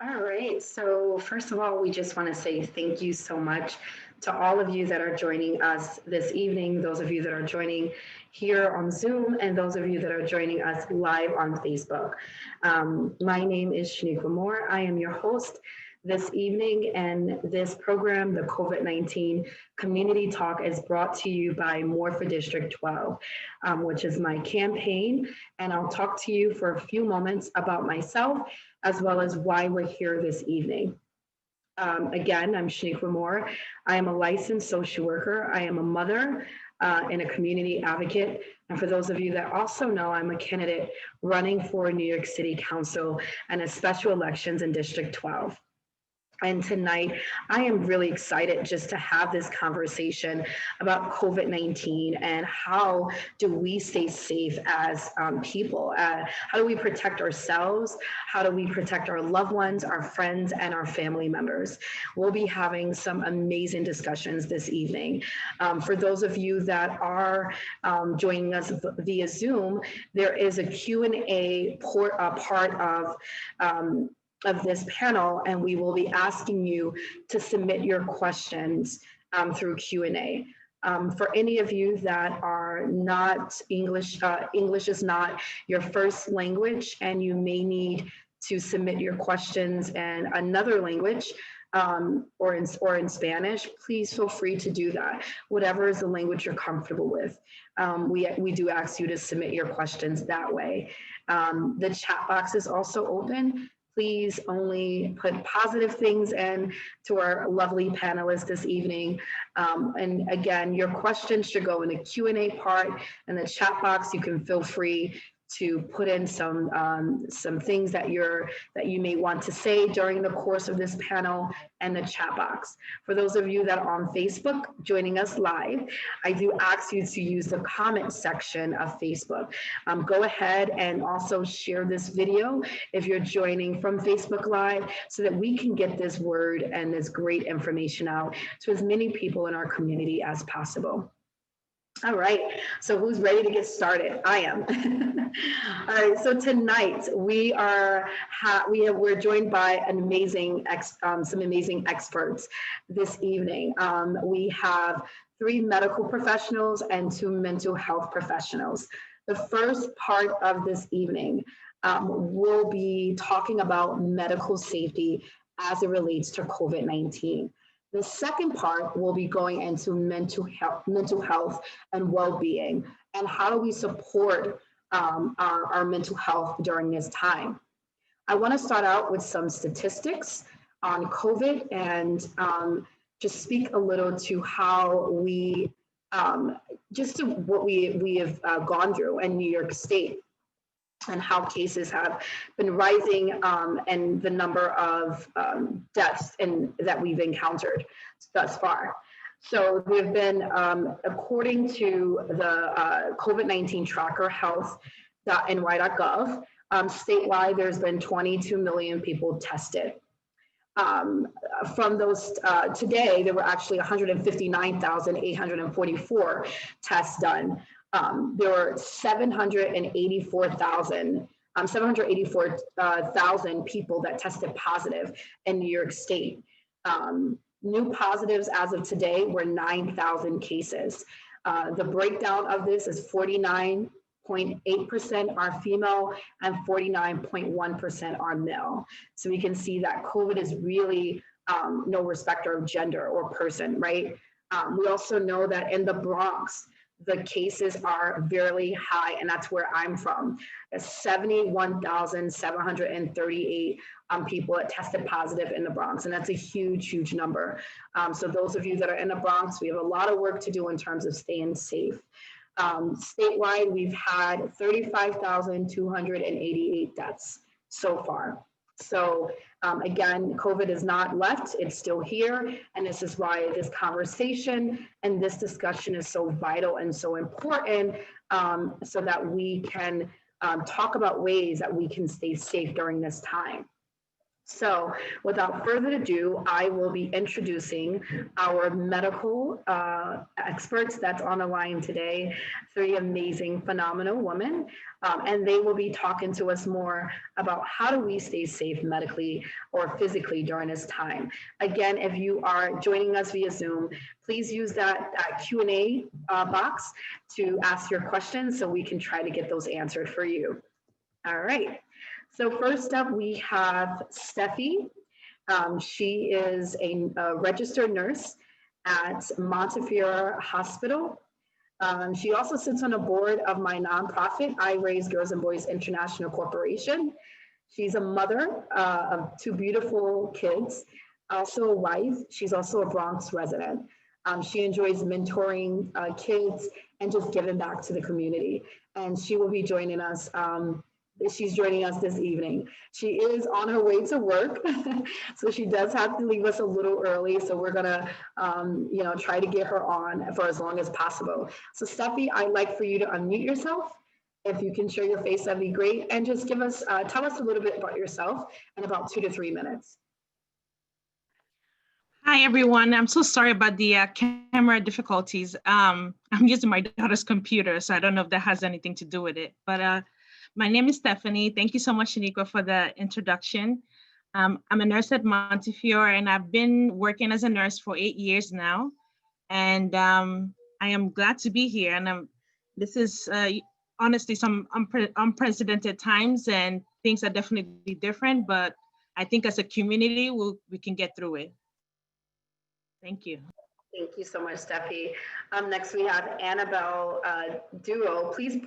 All right. So, first of all, we just want to say thank you so much to all of you that are joining us this evening, those of you that are joining here on Zoom, and those of you that are joining us live on Facebook. My name is Shanequa Moore. I am your host this evening, and this program, the COVID-19 Community Talk, is brought to you by More for District 12, which is my campaign. And I'll talk to you for a few moments about myself as well as why we're here this evening. Again, I'm Shanequa Moore. I am a licensed social worker. I am a mother and a community advocate. And for those of you that also know, I'm a candidate running for New York City Council and a special elections in District 12. And tonight, I am really excited just to have this conversation about COVID-19 and how do we stay safe as people? How do we protect ourselves? How do we protect our loved ones, our friends, and our family members? We'll be having some amazing discussions this evening. For those of you that are joining us via Zoom, there is a Q&A part of this panel, and we will be asking you to submit your questions through Q&A. For any of you that are not English, English is not your first language, and you may need to submit your questions in another language or in Spanish, please feel free to do that. Whatever is the language you're comfortable with. We do ask you to submit your questions that way. The chat box is also open. Please only put positive things in to our lovely panelists this evening. And again, your questions should go in the Q&A part. In the chat box, you can feel free to put in some things that you may want to say during the course of this panel and the chat box. For those of you that are on Facebook joining us live, I do ask you to use the comment section of Facebook. Go ahead and also share this video if you're joining from Facebook Live so that we can get this word and this great information out to as many people in our community as possible. All right, so who's ready to get started? I am. All right, so tonight we're joined by some amazing experts this evening. We have 3 medical professionals and 2 mental health professionals. The first part of this evening we'll be talking about medical safety as it relates to COVID-19. The second part will be going into mental health and well-being, and how do we support our mental health during this time. I want to start out with some statistics on COVID and just speak a little to how we, just to what we have gone through in New York State, and how cases have been rising and the number of deaths that we've encountered thus far. So we've been, according to the COVID-19 tracker, health.ny.gov, statewide, there's been 22 million people tested. From those, today, there were actually 159,844 tests done. There were 784,000 people that tested positive in New York State. New positives as of today were 9,000 cases. The breakdown of this is 49.8% are female and 49.1% are male. So we can see that COVID is really no respecter of gender or person, right? We also know that in the Bronx, the cases are very high, and that's where I'm from. There's 71,738 people that tested positive in the Bronx, and that's a huge, huge number. So those of you that are in the Bronx, we have a lot of work to do in terms of staying safe. Statewide, we've had 35,288 deaths so far. So again, COVID is not left, it's still here. And this is why this conversation and this discussion is so vital and so important, so that we can talk about ways that we can stay safe during this time. So without further ado, I will be introducing our medical experts that's on the line today, three amazing, phenomenal women. And they will be talking to us more about how do we stay safe medically or physically during this time. Again, if you are joining us via Zoom, please use that Q&A box to ask your questions so we can try to get those answered for you. All right. So first up, we have Steffi. She is a registered nurse at Montefiore Hospital. She also sits on the board of my nonprofit, I Raise Girls and Boys International Corporation. She's a mother of two beautiful kids, also a wife. She's also a Bronx resident. She enjoys mentoring kids and just giving back to the community. And she will be joining us. She's joining us this evening. She is on her way to work, so she does have to leave us a little early. So we're gonna, try to get her on for as long as possible. So Steffi, I'd like for you to unmute yourself. If you can share your face, that'd be great. And just tell us a little bit about yourself in about 2 to 3 minutes. Hi, everyone. I'm so sorry about the camera difficulties. I'm using my daughter's computer, so I don't know if that has anything to do with it. But my name is Stephanie. Thank you so much, Shanequa, for the introduction. I'm a nurse at Montefiore, and I've been working as a nurse for 8 years now. And I am glad to be here. And this is honestly some unprecedented times, and things are definitely different. But I think as a community, we can get through it. Thank you. Thank you so much, Steffi. Next, we have Annabelle Duo. Please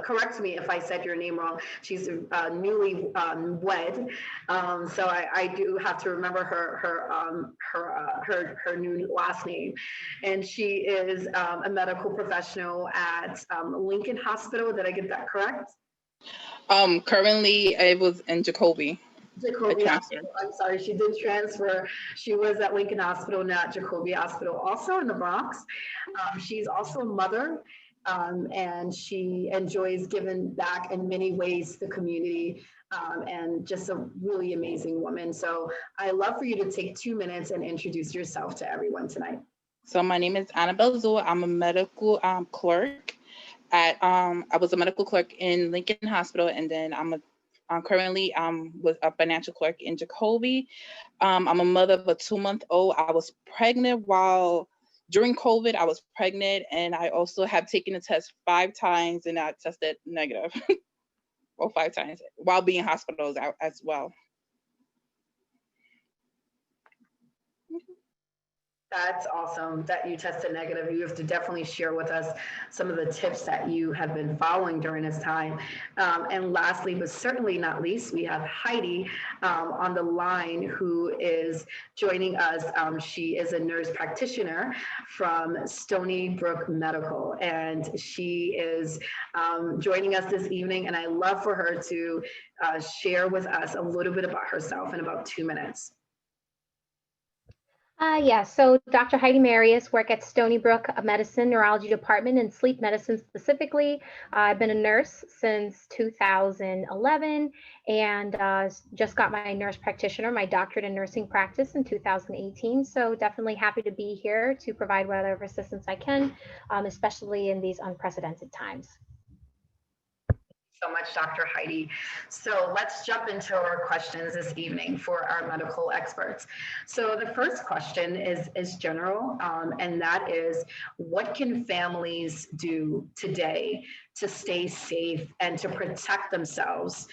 correct me if I said your name wrong. She's newly wed, so I do have to remember her new last name. And she is a medical professional at Lincoln Hospital. Did I get that correct? Currently, I was in Jacoby. Jacoby Hospital. I'm sorry, she did transfer. She was at Lincoln Hospital, not Jacoby Hospital, also in the Bronx. She's also a mother, and she enjoys giving back in many ways to the community, and just a really amazing woman. So I'd love for you to take 2 minutes and introduce yourself to everyone tonight. So my name is Annabelle Zua. I'm a medical clerk at, I was a medical clerk in Lincoln Hospital, and then I'm currently with a financial clerk in Jacoby. I'm a mother of a 2-month-old. I was pregnant during COVID, I was pregnant, and I also have taken the test 5 times and I tested negative. Well, 5 times while being hospitalized as well. That's awesome that you tested negative. You have to definitely share with us some of the tips that you have been following during this time. And lastly, but certainly not least, we have Heidy on the line, who is joining us. She is a nurse practitioner from Stony Brook Medical, and she is joining us this evening. And I'd love for her to share with us a little bit about herself in about 2 minutes. So Dr. Heidy Merius, work at Stony Brook Medicine Neurology Department and Sleep Medicine specifically. I've been a nurse since 2011 and just got my nurse practitioner, my doctorate in nursing practice in 2018. So definitely happy to be here to provide whatever assistance I can, especially in these unprecedented times. So much, Dr. Heidy. So let's jump into our questions this evening for our medical experts. So the first question is general, and that is, what can families do today to stay safe and to protect themselves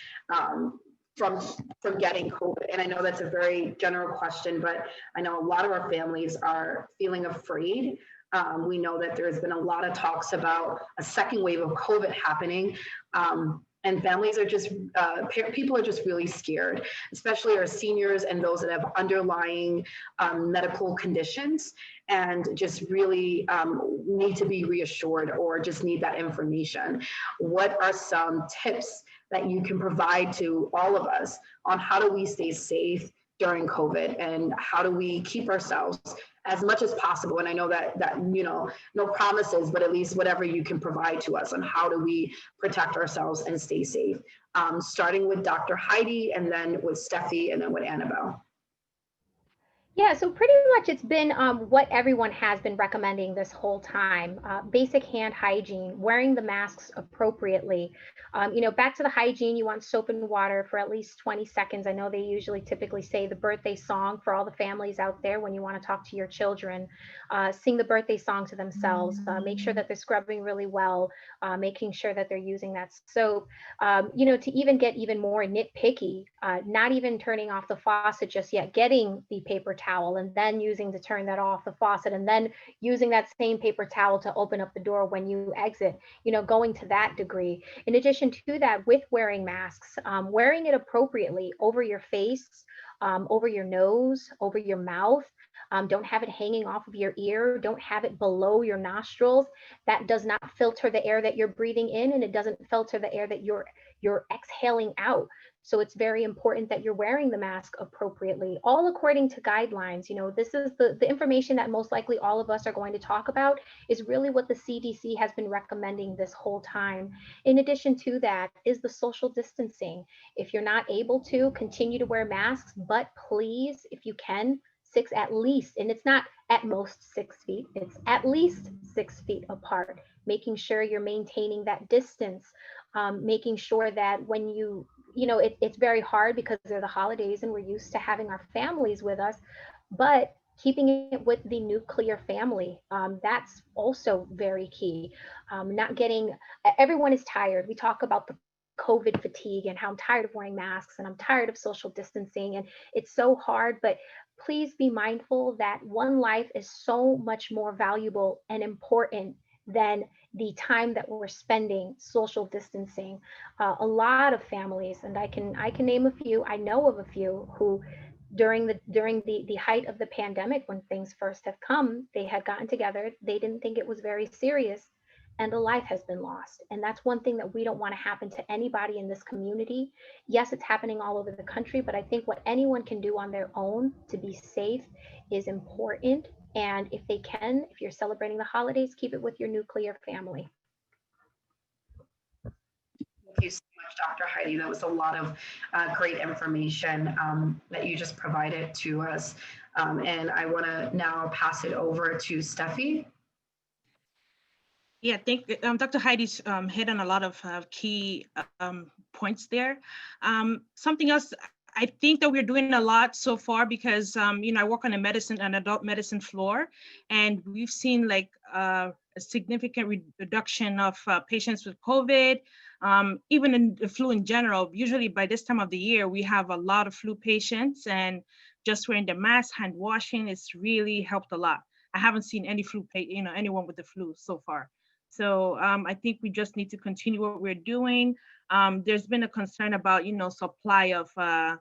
from getting COVID? And I know that's a very general question, but I know a lot of our families are feeling afraid. We know that there's been a lot of talks about a second wave of COVID happening. And families are just, people are just really scared, especially our seniors and those that have underlying medical conditions and just really need to be reassured or just need that information. What are some tips that you can provide to all of us on how do we stay safe during COVID and how do we keep ourselves as much as possible? And I know that no promises, but at least whatever you can provide to us on how do we protect ourselves and stay safe starting with Dr. Heidy and then with Steffi and then with Annabelle. Yeah, so pretty much it's been what everyone has been recommending this whole time. Basic hand hygiene, wearing the masks appropriately. Back to the hygiene, you want soap and water for at least 20 seconds. I know they usually typically say the birthday song for all the families out there when you want to talk to your children. Sing the birthday song to themselves. Make sure that they're scrubbing really well, making sure that they're using that soap. To even get even more nitpicky, not even turning off the faucet just yet, getting the paper towel and then using to turn that off the faucet and then using that same paper towel to open up the door when you exit, going to that degree. In addition to that, with wearing masks, wearing it appropriately over your face, over your nose, over your mouth. Don't have it hanging off of your ear. Don't have it below your nostrils. That does not filter the air that you're breathing in, and it doesn't filter the air that you're exhaling out. So it's very important that you're wearing the mask appropriately, all according to guidelines. This is the information that most likely all of us are going to talk about is really what the CDC has been recommending this whole time. In addition to that is the social distancing. If you're not able to, continue to wear masks, but please, if you can, at least, and it's not at most 6 feet, it's at least 6 feet apart, making sure you're maintaining that distance, making sure that when it's very hard because they're the holidays and we're used to having our families with us, but keeping it with the nuclear family, that's also very key. Everyone is tired. We talk about the COVID fatigue and how I'm tired of wearing masks and I'm tired of social distancing, and it's so hard, but please be mindful that one life is so much more valuable and important than the time that we're spending social distancing. A lot of families, and I can name a few, I know of a few who during the height of the pandemic, when things first have come, they had gotten together, they didn't think it was very serious, and a life has been lost. And that's one thing that we don't want to happen to anybody in this community. Yes, it's happening all over the country, but I think what anyone can do on their own to be safe is important. And if they can, if you're celebrating the holidays, keep it with your nuclear family. Thank you so much, Dr. Heidy. That was a lot of great information that you just provided to us. And I want to now pass it over to Steffi. Yeah, Dr. Heidy's hit on a lot of key points there. Something else, I think that we're doing a lot so far because, I work on an adult medicine floor, and we've seen like a significant reduction of patients with COVID, even in the flu in general. Usually by this time of the year, we have a lot of flu patients, and just wearing the mask, hand washing, it's really helped a lot. I haven't seen any anyone with the flu so far. So I think we just need to continue what we're doing. There's been a concern about, supply of the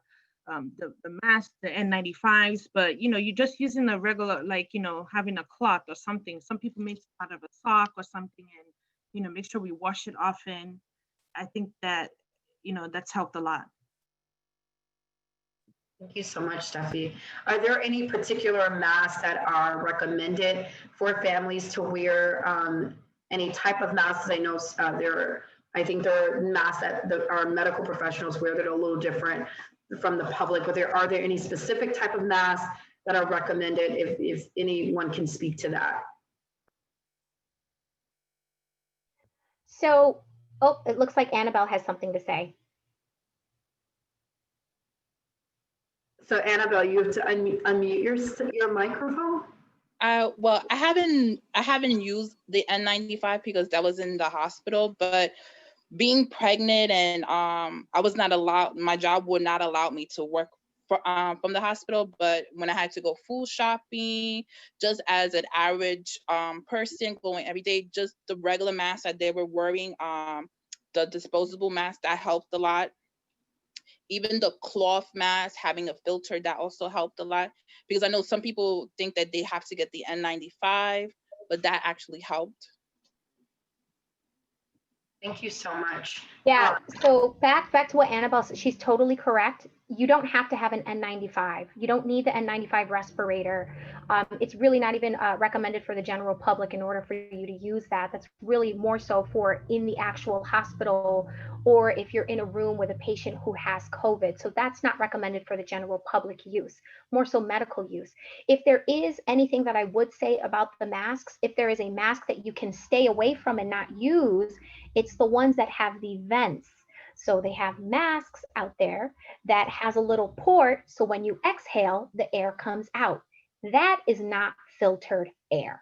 masks, the N95s, but, you're just using a regular, having a cloth or something. Some people make it out of a sock or something, and, make sure we wash it often. I think that, that's helped a lot. Thank you so much, Steffi. Are there any particular masks that are recommended for families to wear? Any type of masks? I know I think there are masks that our medical professionals wear that are a little different from the public, but are there any specific type of masks that are recommended, if anyone can speak to that? So, it looks like Annabelle has something to say. So Annabelle, you have to unmute your microphone. Well, I haven't used the N95 because that was in the hospital, but being pregnant and I was not allowed, my job would not allow me to work from the hospital, but when I had to go food shopping, just as an average person going every day, just the regular mask that they were wearing, the disposable mask, that helped a lot. Even the cloth mask, having a filter, that also helped a lot, because I know some people think that they have to get the N95, but that actually helped. Thank you so much. Yeah, so back to what Annabelle said, she's totally correct. you don't have to have an N95. You don't need the N95 respirator. It's really not even recommended for the general public in order for you to use that. That's really more so for in the actual hospital, or if you're in a room with a patient who has COVID. So that's not recommended for the general public use, more so medical use. If there is anything that I would say about the masks, if there is a mask that you can stay away from and not use, it's the ones that have the vents. So they have masks out there that has a little port, so when you exhale, the air comes out. That is not filtered air.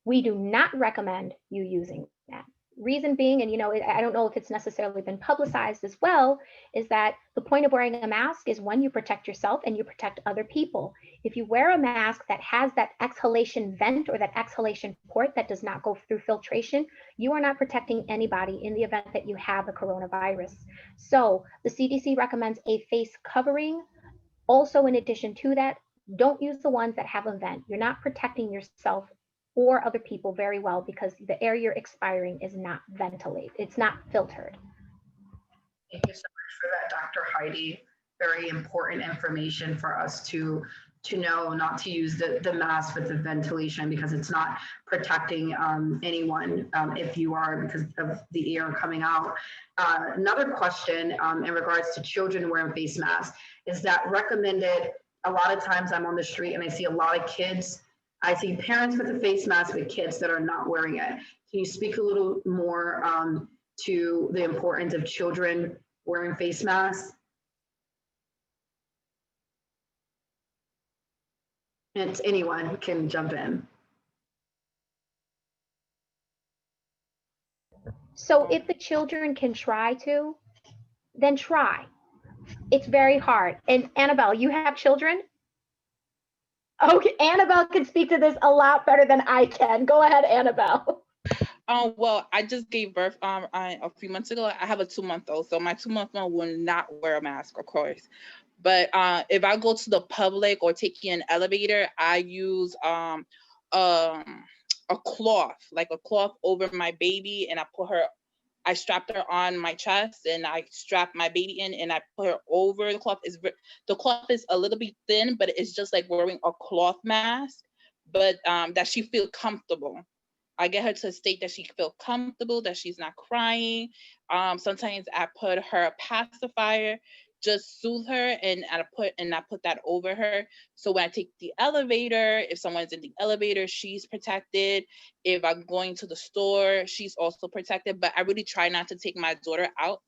We do not recommend you using that. Reason being, and I don't know if it's necessarily been publicized as well, is that the point of wearing a mask is when you protect yourself and you protect other people. If you wear a mask that has that exhalation vent or that exhalation port that does not go through filtration, you are not protecting anybody in the event that you have the coronavirus. So the CDC recommends a face covering. Also, in addition to that, don't use the ones that have a vent. You're not protecting yourself or other people very well because the air you're expiring is not ventilated. It's not filtered. Thank you so much for that, Dr. Heidy. Very important information for us to know not to use the mask with the ventilation because it's not protecting anyone if you are, because of the air coming out. Another question in regards to children wearing face masks, is that recommended? A lot of times I'm on the street and I see a lot of kids. I see parents with a face mask with kids that are not wearing it. Can you speak a little more to the importance of children wearing face masks? It's anyone can jump in. So if the children can try to, then try. It's very hard. And Annabelle, you have children? Okay, Annabelle can speak to this a lot better than I can. Go ahead, Annabelle. Well, I just gave birth a few months ago. I have a 2-month-old, so my 2-month-old will not wear a mask, of course. But if I go to the public or taking an elevator, I use a cloth, like a cloth over my baby, and I strapped her on my chest, and I strapped my baby in, and I put her over the cloth. The cloth is a little bit thin, but it's just like wearing a cloth mask, but that she feel comfortable. I get her to state that she feel comfortable, that she's not crying. Sometimes I put her a pacifier, just soothe her, and I put that over her. So when I take the elevator, if someone's in the elevator, she's protected. If I'm going to the store, she's also protected. But I really try not to take my daughter out.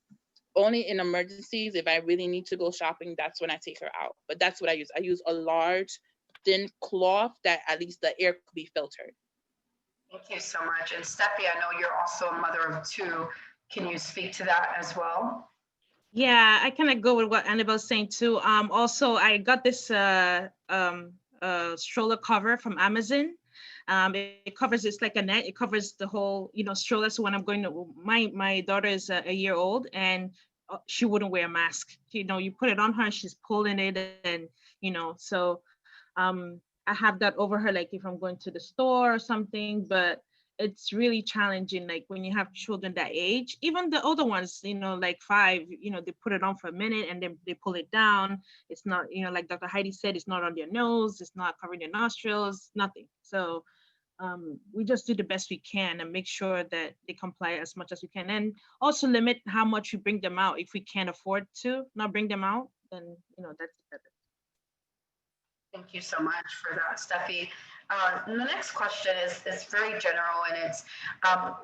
Only in emergencies, if I really need to go shopping, that's when I take her out. But that's what I use. I use a large, thin cloth that at least the air could be filtered. Thank you so much. And Steffi, I know you're also a mother of 2. Can you speak to that as well? Yeah, I kind of go with what Annabelle's saying too. Also, I got this stroller cover from Amazon. It covers, it's like a net. It covers the whole, stroller. So when I'm going to, my daughter is a year old and she wouldn't wear a mask. You put it on her, she's pulling it, and so I have that over her, like if I'm going to the store or something. But it's really challenging, like when you have children that age, even the older ones, like 5, they put it on for a minute and then they pull it down. It's not, like Dr. Heidy said, it's not on their nose, it's not covering their nostrils, nothing. So we just do the best we can and make sure that they comply as much as we can, and also limit how much we bring them out. If we can't afford to not bring them out, then that's better. Thank you so much for that, Steffi. And the next question is very general, and it's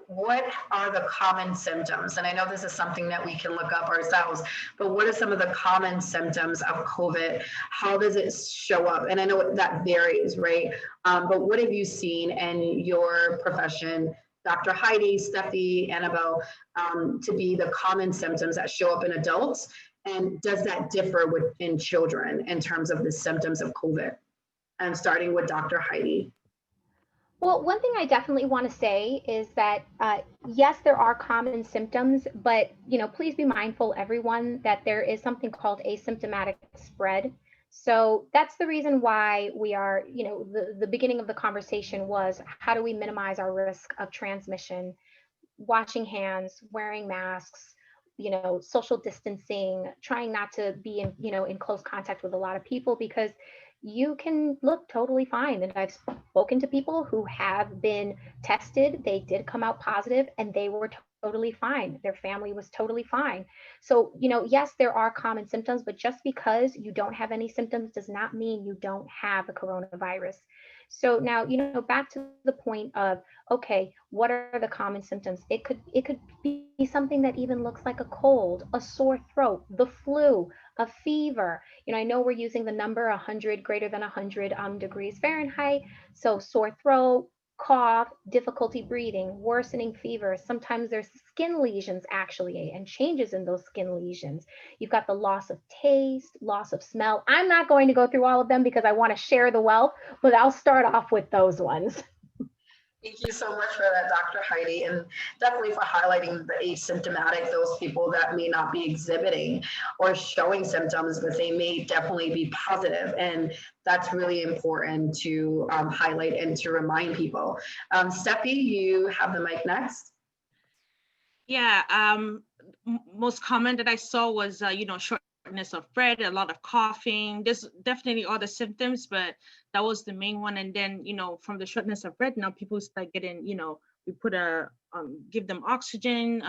what are the common symptoms? And I know this is something that we can look up ourselves, but what are some of the common symptoms of COVID? How does it show up? And I know that varies, right? But what have you seen in your profession, Dr. Heidy, Steffi, Annabelle, to be the common symptoms that show up in adults? And does that differ within children in terms of the symptoms of COVID? And starting with Dr. Heidy. Well, one thing I definitely want to say is that, yes, there are common symptoms, but, please be mindful, everyone, that there is something called asymptomatic spread. So that's the reason why we are, the beginning of the conversation was, how do we minimize our risk of transmission? Washing hands, wearing masks, social distancing, trying not to be in close contact with a lot of people, because you can look totally fine. And I've spoken to people who have been tested, they did come out positive, and they were totally fine. Their family was totally fine. So, yes, there are common symptoms, but just because you don't have any symptoms does not mean you don't have the coronavirus. So now, back to the point of, okay, what are the common symptoms? It could be something that even looks like a cold, a sore throat, the flu, a fever. I know we're using the number 100, greater than 100 degrees Fahrenheit. So sore throat, cough, difficulty breathing, worsening fever. Sometimes there's skin lesions actually, and changes in those skin lesions. You've got the loss of taste, loss of smell. I'm not going to go through all of them because I want to share the wealth, but I'll start off with those ones. Thank you so much for that, Dr. Heidy, and definitely for highlighting the asymptomatic, those people that may not be exhibiting or showing symptoms, but they may definitely be positive. And that's really important to highlight and to remind people. Steffi, you have the mic next. Yeah, most common that I saw was, shortness of breath, a lot of coughing. There's definitely other symptoms, but that was the main one. And then, from the shortness of breath, now people start getting, we put give them oxygen,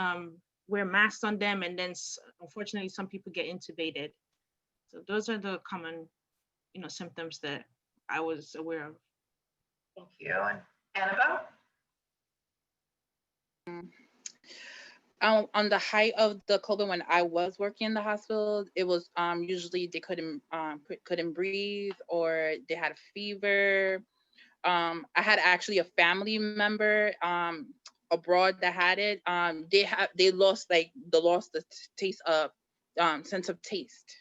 wear masks on them, and then unfortunately some people get intubated. So those are the common, symptoms that I was aware of. Thank you. And Annabelle? On the height of the COVID, when I was working in the hospital, it was usually they couldn't breathe, or they had a fever. I had actually a family member abroad that had it. They lost the taste of sense of taste.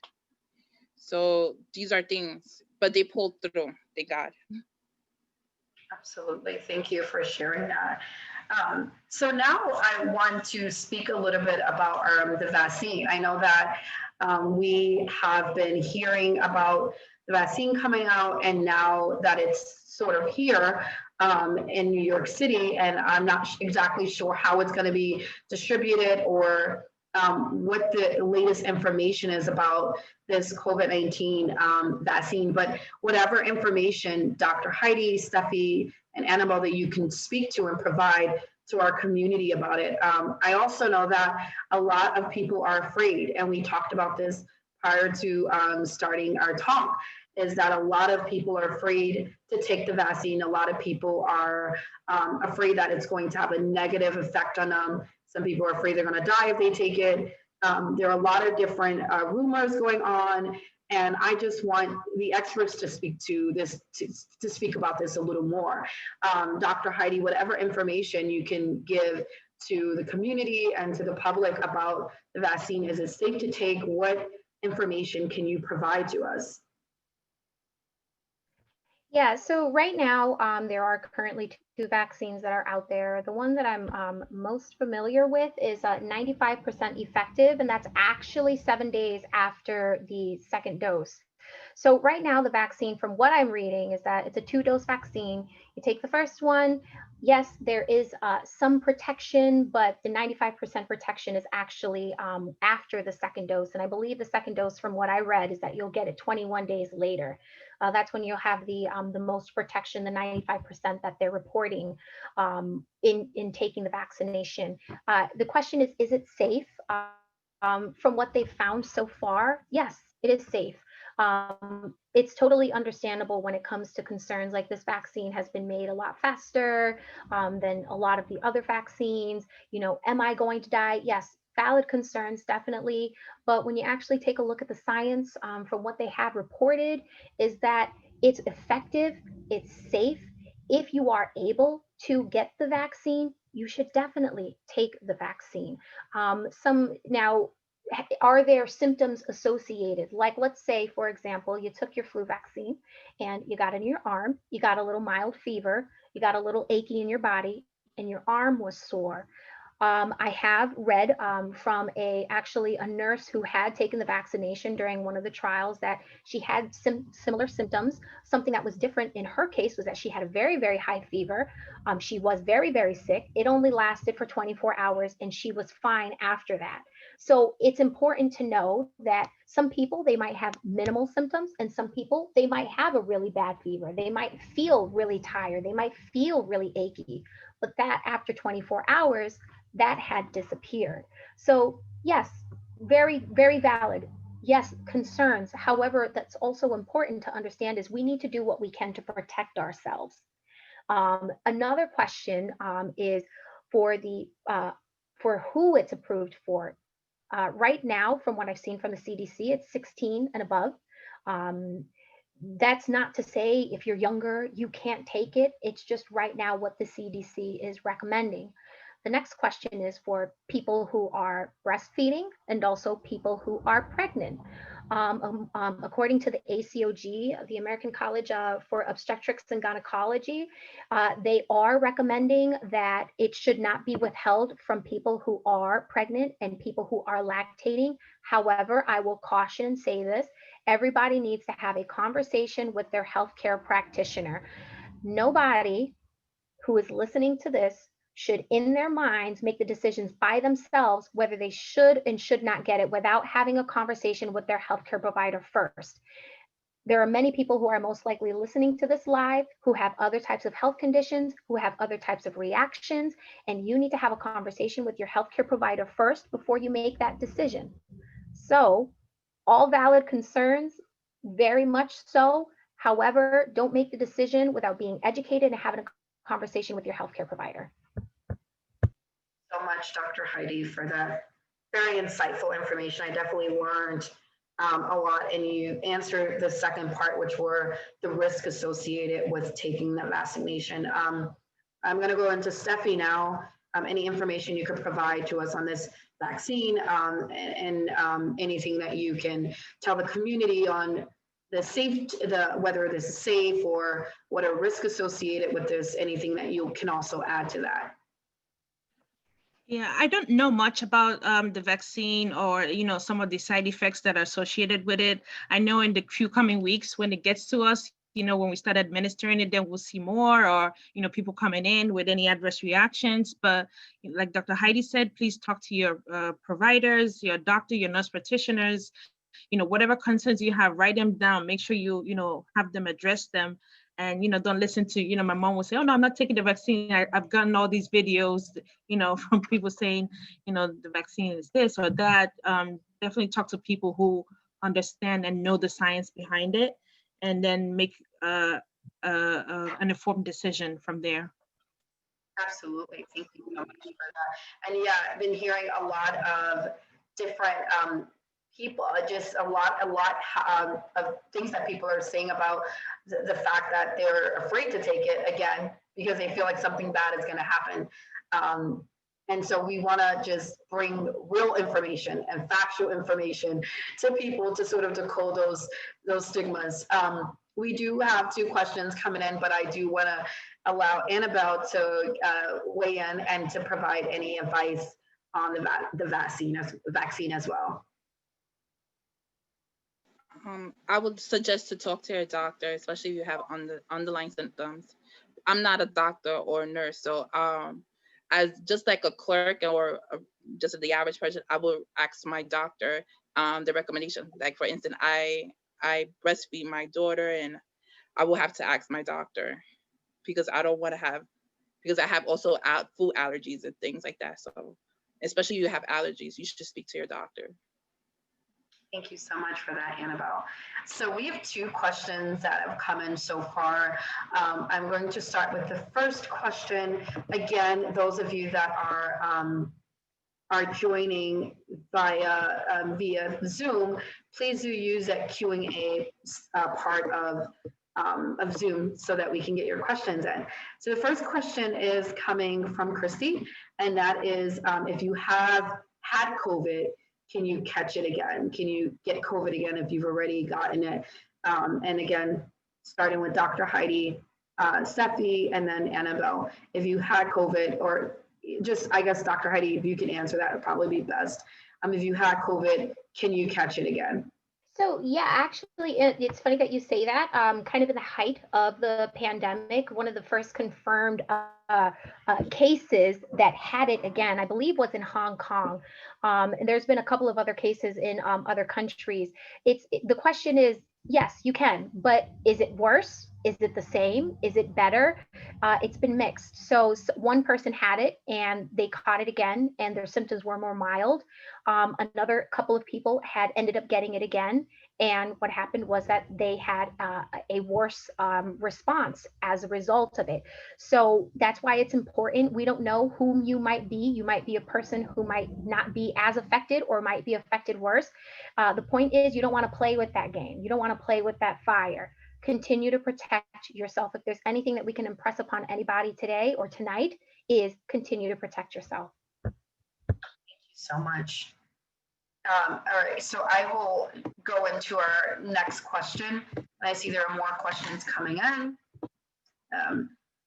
So these are things, but they pulled through. Thank God. Absolutely. Thank you for sharing that. So now I want to speak a little bit about the vaccine. I know that we have been hearing about the vaccine coming out, and now that it's sort of here in New York City, and I'm not exactly sure how it's going to be distributed or what the latest information is about this COVID-19 vaccine. But whatever information, Dr. Heidy, Steffi, and Annabelle, that you can speak to and provide to our community about it. I also know that a lot of people are afraid, and we talked about this prior to starting our talk, is that a lot of people are afraid to take the vaccine. A lot of people are afraid that it's going to have a negative effect on them. Some people are afraid they're going to die if they take it. There are a lot of different rumors going on, and I just want the experts to speak to this, to speak about this a little more. Dr. Heidy, whatever information you can give to the community and to the public about the vaccine, is it safe to take? What information can you provide to us? Yeah, so right now, there are currently two vaccines that are out there. The one that I'm most familiar with is 95% effective, and that's actually 7 days after the second dose. So right now, the vaccine, from what I'm reading, is that it's a 2-dose vaccine. You take the first one. Yes, there is some protection, but the 95% protection is actually after the second dose. And I believe the second dose, from what I read, is that you'll get it 21 days later. That's when you'll have the most protection, the 95% that they're reporting in taking the vaccination. The question is it safe? From what they've found so far, yes, it is safe. It's totally understandable when it comes to concerns like this vaccine has been made a lot faster than a lot of the other vaccines. Am I going to die? Yes, valid concerns, definitely. But when you actually take a look at the science, from what they have reported, is that it's effective, it's safe. If you are able to get the vaccine, you should definitely take the vaccine. Now, are there symptoms associated? Like, let's say, for example, you took your flu vaccine and you got it in your arm, you got a little mild fever, you got a little achy in your body, and your arm was sore. I have read from actually a nurse who had taken the vaccination during one of the trials that she had similar symptoms. Something that was different in her case was that she had a very, very high fever. She was very, very sick. It only lasted for 24 hours and she was fine after that. So it's important to know that some people, they might have minimal symptoms, and some people, they might have a really bad fever. They might feel really tired. They might feel really achy, but that after 24 hours, that had disappeared. So yes, very, very valid. Yes, concerns. However, that's also important to understand is we need to do what we can to protect ourselves. Another question is for the for who it's approved for. Right now, from what I've seen from the CDC, it's 16 and above. Um, that's not to say if you're younger, you can't take it. It's just right now what the CDC is recommending. The next question is for people who are breastfeeding and also people who are pregnant. According to the ACOG, the American College for Obstetrics and Gynecology, they are recommending that it should not be withheld from people who are pregnant and people who are lactating. However, I will caution and say this, everybody needs to have a conversation with their healthcare practitioner. Nobody who is listening to this should in their minds make the decisions by themselves whether they should and should not get it without having a conversation with their healthcare provider first. There are many people who are most likely listening to this live who have other types of health conditions, who have other types of reactions, and you need to have a conversation with your healthcare provider first before you make that decision. So, all valid concerns, very much so. However, don't make the decision without being educated and having a conversation with your healthcare provider. So much, Dr. Heidy, for that very insightful information. I definitely learned a lot, and you answered the second part, which were the risk associated with taking the vaccination. I'm going to go into Steffi now. Any information you could provide to us on this vaccine and anything that you can tell the community on whether this is safe or what are risks associated with this, anything that you can also add to that. Yeah, I don't know much about the vaccine or, some of the side effects that are associated with it. I know in the few coming weeks when it gets to us, when we start administering it, then we'll see more or, people coming in with any adverse reactions. But like Dr. Heidy said, please talk to your providers, your doctor, your nurse practitioners, whatever concerns you have, write them down, make sure you have them address them. And, don't listen to, my mom will say, oh, no, I'm not taking the vaccine. I've gotten all these videos, from people saying, the vaccine is this or that. Definitely talk to people who understand and know the science behind it, and then make an informed decision from there. Absolutely. Thank you so much for that. And yeah, I've been hearing a lot of different people, just a lot of things that people are saying about the fact that they're afraid to take it again because they feel like something bad is going to happen. And so we want to just bring real information and factual information to people to sort of decode those stigmas. We do have 2 questions coming in, but I do want to allow Annabelle to weigh in and to provide any advice on the vaccine as well. I would suggest to talk to your doctor, especially if you have underlying symptoms. I'm not a doctor or a nurse, so as just like a clerk or just the average person, I will ask my doctor the recommendation. Like for instance, I breastfeed my daughter, and I will have to ask my doctor because I don't want to have, because I have also food allergies and things like that. So especially if you have allergies, you should speak to your doctor. Thank you so much for that, Annabelle. So we have 2 questions that have come in so far. I'm going to start with the first question. Again, those of you that are joining via Zoom, please do use that Q&A part of Zoom so that we can get your questions in. So the first question is coming from Christy, and that is, if you have had COVID, can you catch it again? Can you get COVID again if you've already gotten it? And again, starting with Dr. Heidy, Steffi, and then Annabelle, if you had COVID or just, I guess, Dr. Heidy, if you can answer that, would probably be best. If you had COVID, can you catch it again? So yeah, actually, it's funny that you say that. Kind of in the height of the pandemic, one of the first confirmed cases that had it again, I believe, was in Hong Kong. And there's been a couple of other cases in other countries. The question is, yes, you can, but is it worse? Is it the same? Is it better? It's been mixed. So one person had it and they caught it again, and their symptoms were more mild. Another couple of people had ended up getting it again. And what happened was that they had a worse response as a result of it. So that's why it's important. We don't know whom you might be. You might be a person who might not be as affected or might be affected worse. The point is, you don't want to play with that game. You don't want to play with that fire. Continue to protect yourself. If there's anything that we can impress upon anybody today or tonight, is continue to protect yourself. Thank you so much. All right, so I will go into our next question. I see there are more questions coming in.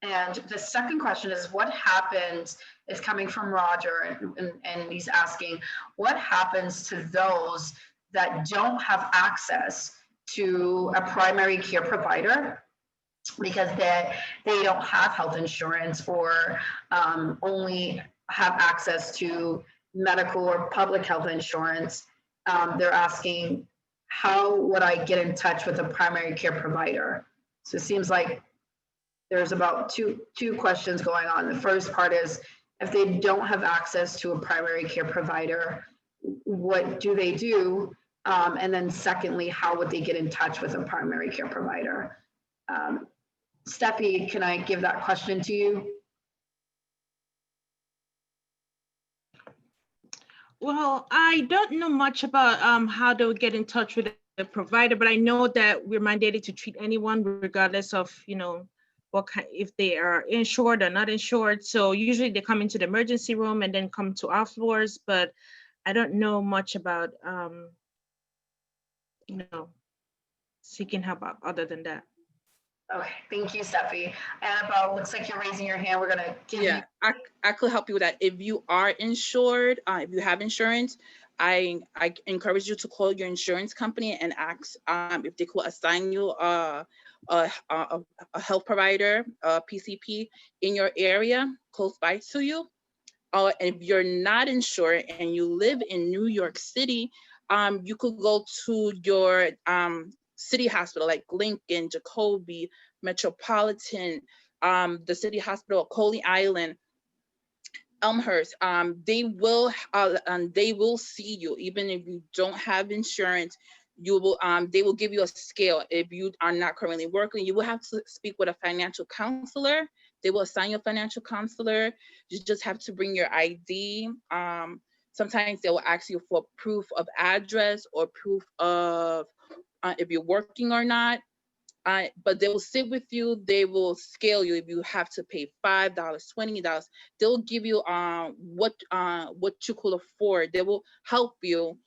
And the second question is, what happens, is coming from Roger, and he's asking, what happens to those that don't have access to a primary care provider because they don't have health insurance or only have access to medical or public health insurance? They're asking, how would I get in touch with a primary care provider? So it seems like there's about two questions going on. The first part is, if they don't have access to a primary care provider, what do they do? And then secondly, how would they get in touch with a primary care provider? Steffi, can I give that question to you? Well, I don't know much about how to get in touch with the provider, but I know that we're mandated to treat anyone regardless of, what kind, if they are insured or not insured. So usually they come into the emergency room and then come to our floors, but I don't know much about, seeking help other than that. Okay, thank you, Steffi. Annabelle, looks like you're raising your hand. We're gonna give you. I could help you with that. If you are insured, if you have insurance, I encourage you to call your insurance company and ask if they could assign you a health provider, a PCP in your area close by to you. If you're not insured and you live in New York City, you could go to your city hospital like Lincoln, Jacoby, Metropolitan, the city hospital, Coley Island, Elmhurst. They will see you even if you don't have insurance. They will give you a scale. If you are not currently working, you will have to speak with a financial counselor. They will assign you a financial counselor. You just have to bring your ID. Sometimes they will ask you for proof of address or proof of if you're working or not. But they will sit with you. They will scale you. If you have to pay $5, $20, they'll give you what you could afford. They will help you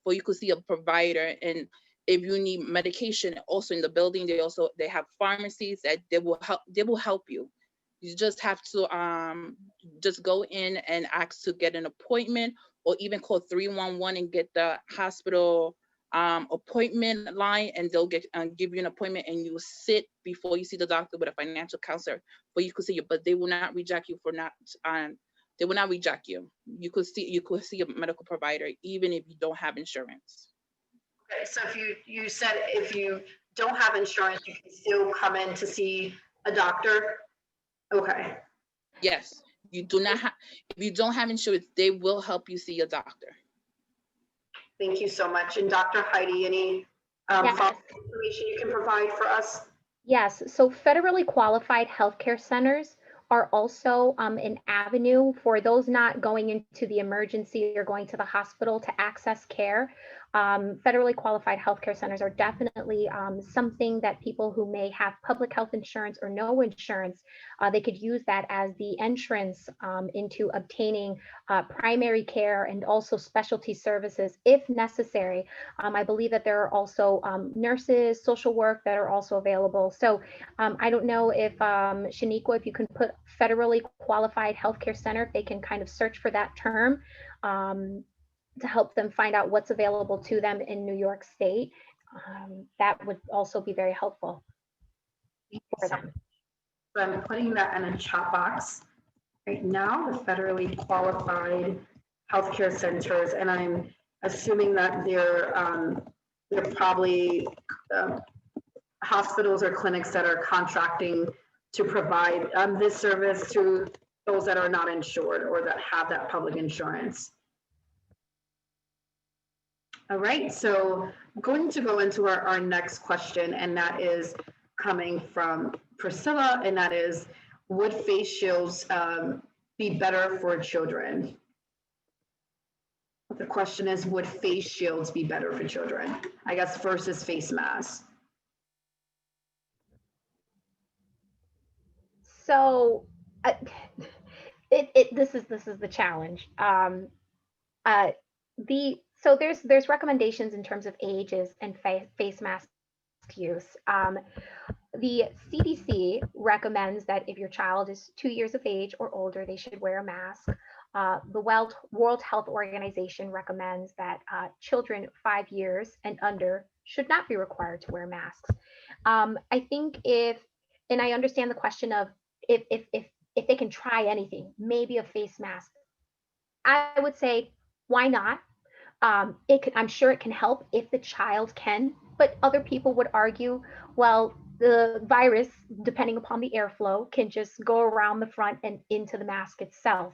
for you could see a provider. And if you need medication, also in the building, they have pharmacies that they will help you. You just have to just go in and ask to get an appointment, or even call 311 and get the hospital appointment line, and they'll give you an appointment, and you will sit before you see the doctor with a financial counselor, but you could see you, but they will not reject you for not they will not reject you. You could see a medical provider even if you don't have insurance. Okay, so if you said if you don't have insurance, you can still come in to see a doctor. Okay. Yes, you do not have. If you don't have insurance, they will help you see a doctor. Thank you so much. And Dr. Heidy, any follow-up information you can provide for us? Yes, so federally qualified healthcare centers are also an avenue for those not going into the emergency or going to the hospital to access care. Federally qualified healthcare centers are definitely something that people who may have public health insurance or no insurance, they could use that as the entrance into obtaining primary care and also specialty services if necessary. I believe that there are also nurses, social work that are also available. So I don't know if Shanequa, if you can put federally qualified healthcare center, if they can kind of search for that term to help them find out what's available to them in New York State. That would also be very helpful for them. So I'm putting that in a chat box right now, the federally qualified healthcare centers, and I'm assuming that they're probably hospitals or clinics that are contracting to provide this service to those that are not insured or that have that public insurance. All right, so I'm going to go into our next question, and that is coming from Priscilla, and that is, would face shields be better for children? The question is, would face shields be better for children? I guess versus face masks. So this is the challenge. So there's recommendations in terms of ages and face mask use. The CDC recommends that if your child is 2 years of age or older, they should wear a mask. The World Health Organization recommends that children 5 years and under should not be required to wear masks. I think and I understand the question of if they can try anything, maybe a face mask. I would say, why not? I'm sure it can help if the child can, but other people would argue, well, the virus, depending upon the airflow, can just go around the front and into the mask itself.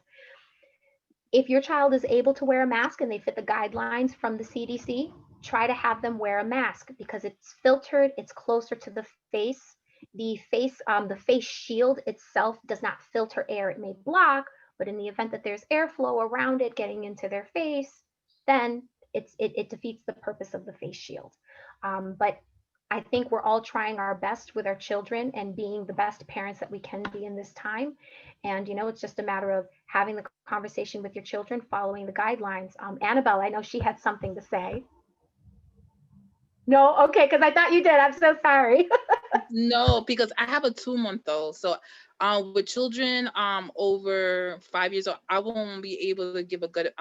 If your child is able to wear a mask and they fit the guidelines from the CDC, try to have them wear a mask because it's filtered, it's closer to the face. The face shield itself does not filter air. It may block, but in the event that there's airflow around it getting into their face, then it defeats the purpose of the face shield. But I think we're all trying our best with our children and being the best parents that we can be in this time. And, it's just a matter of having the conversation with your children, following the guidelines. Annabelle, I know she had something to say. No? Okay, because I thought you did. I'm so sorry. No, because I have a 2-month-old. So with children over 5 years old, I won't be able to give a good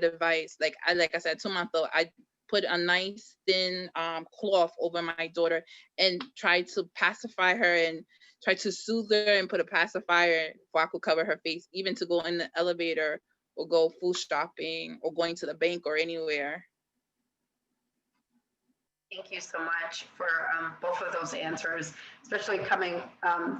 advice. Like I said, 2-month-old, I put a nice thin cloth over my daughter and try to pacify her and try to soothe her and put a pacifier before I could cover her face, even to go in the elevator or go food shopping or going to the bank or anywhere. Thank you so much for both of those answers, especially coming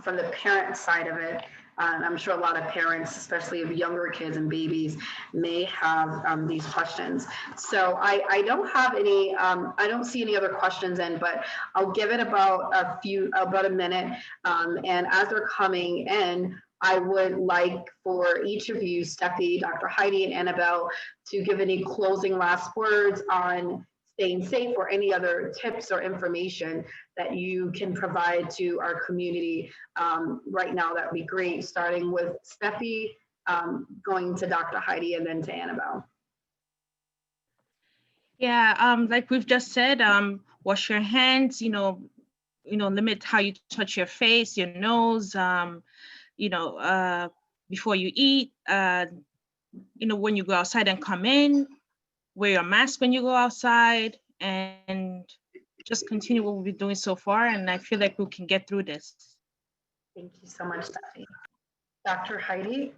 from the parent side of it. I'm sure a lot of parents, especially of younger kids and babies, may have these questions. So I don't have any, I don't see any other questions in, but I'll give it about a minute. And as they're coming in, I would like for each of you, Steffi, Dr. Heidy, and Annabelle, to give any closing last words on staying safe or any other tips or information that you can provide to our community right now. That would be great, starting with Steffi, going to Dr. Heidy, and then to Annabelle. Yeah, like we've just said, wash your hands, limit how you touch your face, your nose, before you eat, when you go outside and come in, wear your mask when you go outside, and just continue what we've been doing so far. And I feel like we can get through this. Thank you so much, Steffi. Dr. Heidy?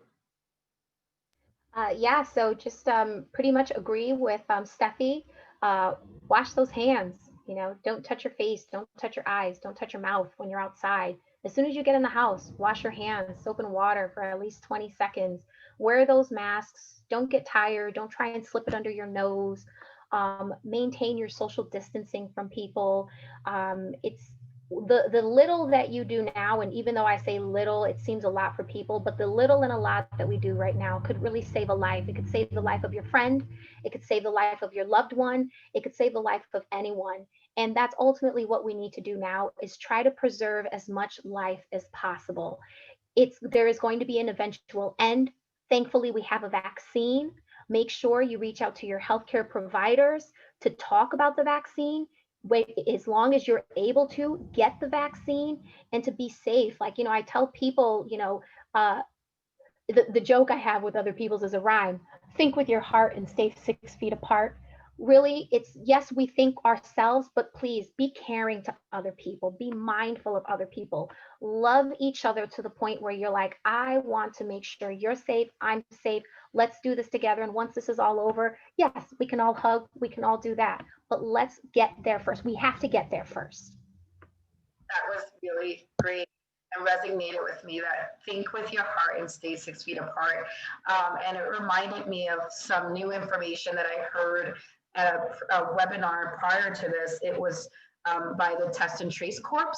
Yeah, so just pretty much agree with Steffi. Wash those hands, don't touch your face, don't touch your eyes, don't touch your mouth when you're outside. As soon as you get in the house, wash your hands, soap and water for at least 20 seconds. Wear those masks. Don't get tired. Don't try and slip it under your nose. Maintain your social distancing from people. the little that you do now, and even though I say little, it seems a lot for people, but the little and a lot that we do right now could really save a life. It could save the life of your friend. It could save the life of your loved one. It could save the life of anyone. And that's ultimately what we need to do now, is try to preserve as much life as possible. There is going to be an eventual end. Thankfully, we have a vaccine. Make sure you reach out to your healthcare providers to talk about the vaccine. Wait, as long as you're able to get the vaccine and to be safe. Like, I tell people, the joke I have with other people's is a rhyme. Think with your heart and stay 6 feet apart. Really, it's, yes, we think ourselves, but please be caring to other people. Be mindful of other people. Love each other to the point where you're like, I want to make sure you're safe, I'm safe. Let's do this together. And once this is all over, yes, we can all hug, we can all do that. But let's get there first. We have to get there first. That was really great and resonated with me, that think with your heart and stay 6 feet apart. And it reminded me of some new information that I heard at a webinar prior to this. It was by the Test and Trace Corps.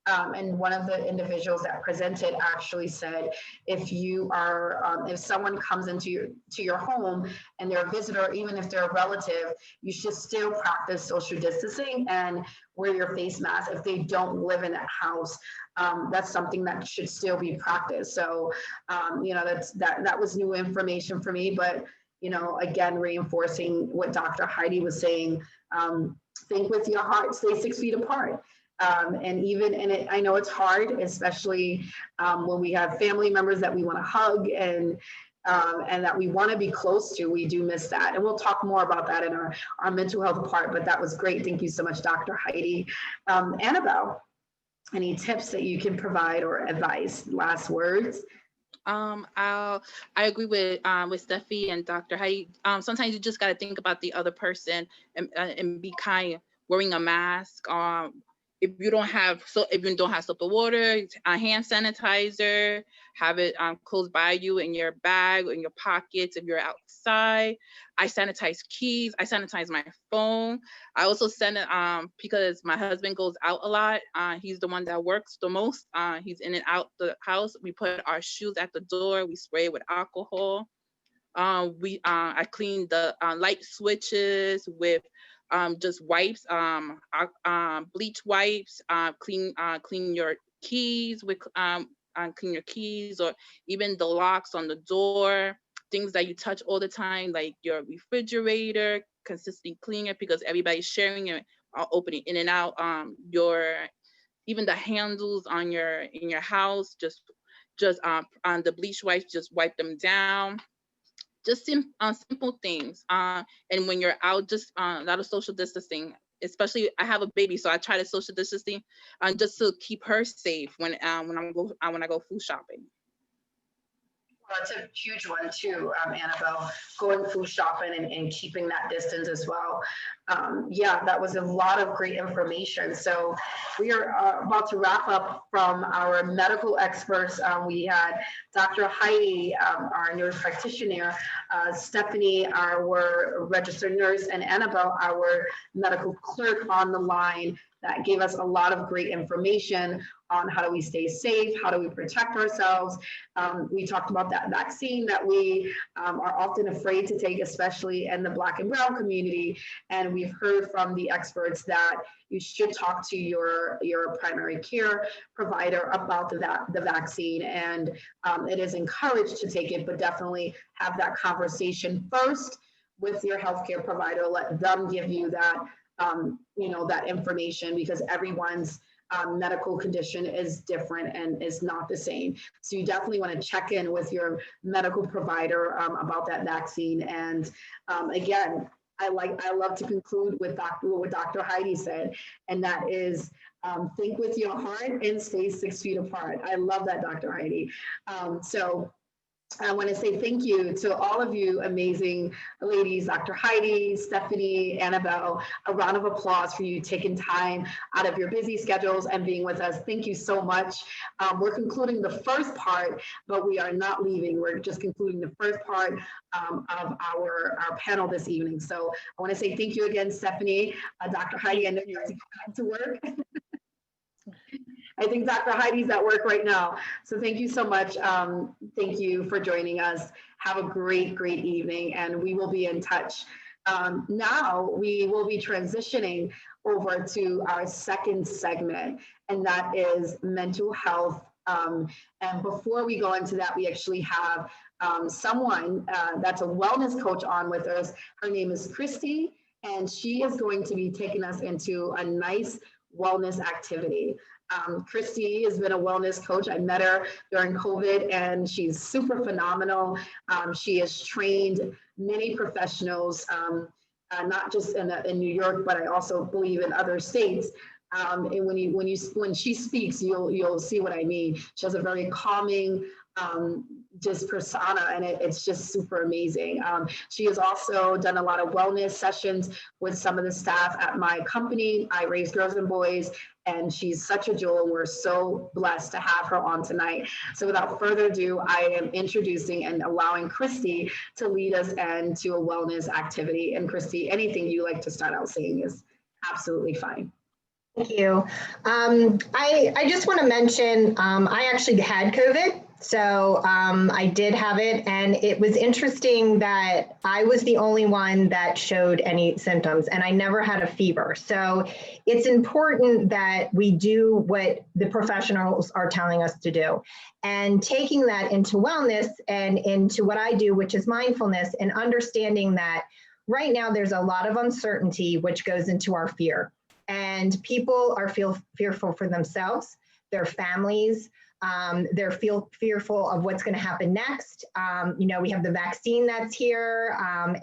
And one of the individuals that presented actually said, if someone comes into your home and they're a visitor, even if they're a relative, you should still practice social distancing and wear your face mask. If they don't live in that house, that's something that should still be practiced. So, that was new information for me, but again, reinforcing what Dr. Heidy was saying, think with your heart, stay 6 feet apart. And I know it's hard, especially when we have family members that we want to hug and that we want to be close to. We do miss that. And we'll talk more about that in our mental health part, but that was great. Thank you so much, Dr. Heidy. Annabelle, any tips that you can provide or advice, last words? I agree with Steffi and Dr. Heidy. Sometimes you just got to think about the other person and be kind. Wearing a mask. If you don't have soap of water, a hand sanitizer, have it close by you in your bag or in your pockets if you're outside. I sanitize keys. I sanitize my phone. I also send it because my husband goes out a lot. He's the one that works the most. He's in and out the house. We put our shoes at the door. We spray with alcohol. I clean the light switches with just wipes, bleach wipes. Clean your keys with clean your keys, or even the locks on the door. Things that you touch all the time, like your refrigerator, consistently clean it because everybody's sharing it, opening in and out. Even the handles in your house, just on the bleach wipes, just wipe them down. Just simple things. And when you're out, just a lot of social distancing. Especially, I have a baby, so I try to social distancing just to keep her safe when I go food shopping. Well, that's a huge one too, Annabelle, going food shopping and keeping that distance as well. Yeah, that was a lot of great information. So we are about to wrap up from our medical experts. We had Dr. Heidy, our nurse practitioner, Stephanie, our registered nurse, and Annabelle, our medical clerk, on the line. That gave us a lot of great information on how do we stay safe, how do we protect ourselves. We talked about that vaccine that we are often afraid to take, especially in the Black and Brown community. And we've heard from the experts that you should talk to your primary care provider about the vaccine. And it is encouraged to take it, but definitely have that conversation first with your healthcare provider. Let them give you that that information, because everyone's medical condition is different and is not the same. So you definitely want to check in with your medical provider about that vaccine. And again, I love to conclude with what Dr. Heidy said, and that is think with your heart and stay 6 feet apart. I love that, Dr. Heidy. So I want to say thank you to all of you amazing ladies, Dr. Heidy, Stephanie, Annabelle. A round of applause for you taking time out of your busy schedules and being with us. Thank you so much. We're concluding the first part, but we are not leaving. We're just concluding the first part of our panel this evening. So I want to say thank you again, Stephanie, Dr. Heidi, and you have to go back to work. I think Dr. Heidi's at work right now. So thank you so much. Thank you for joining us. Have a great, great evening, and we will be in touch. Now we will be transitioning over to our second segment, and that is mental health. And before we go into that, we actually have someone that's a wellness coach on with us. Her name is Christy, and she is going to be taking us into a nice wellness activity. Christy has been a wellness coach. I met her during COVID, and she's super phenomenal. She has trained many professionals, not just in New York, but I also believe in other states. And when she speaks, you'll see what I mean. She has a very calming just persona, and it's just super amazing. She has also done a lot of wellness sessions with some of the staff at my company, I Raise Girls and Boys, and she's such a jewel. We're so blessed to have her on tonight. So without further ado, I am introducing and allowing Christy to lead us into a wellness activity. And Christy, anything you like to start out saying is absolutely fine. Thank you. I just want to mention, I actually had COVID. So I did have it, and it was interesting that I was the only one that showed any symptoms, and I never had a fever. So it's important that we do what the professionals are telling us to do, and taking that into wellness and into what I do, which is mindfulness, and understanding that right now there's a lot of uncertainty, which goes into our fear. And people are fearful for themselves, their families. They're fearful of what's going to happen next. We have the vaccine that's here.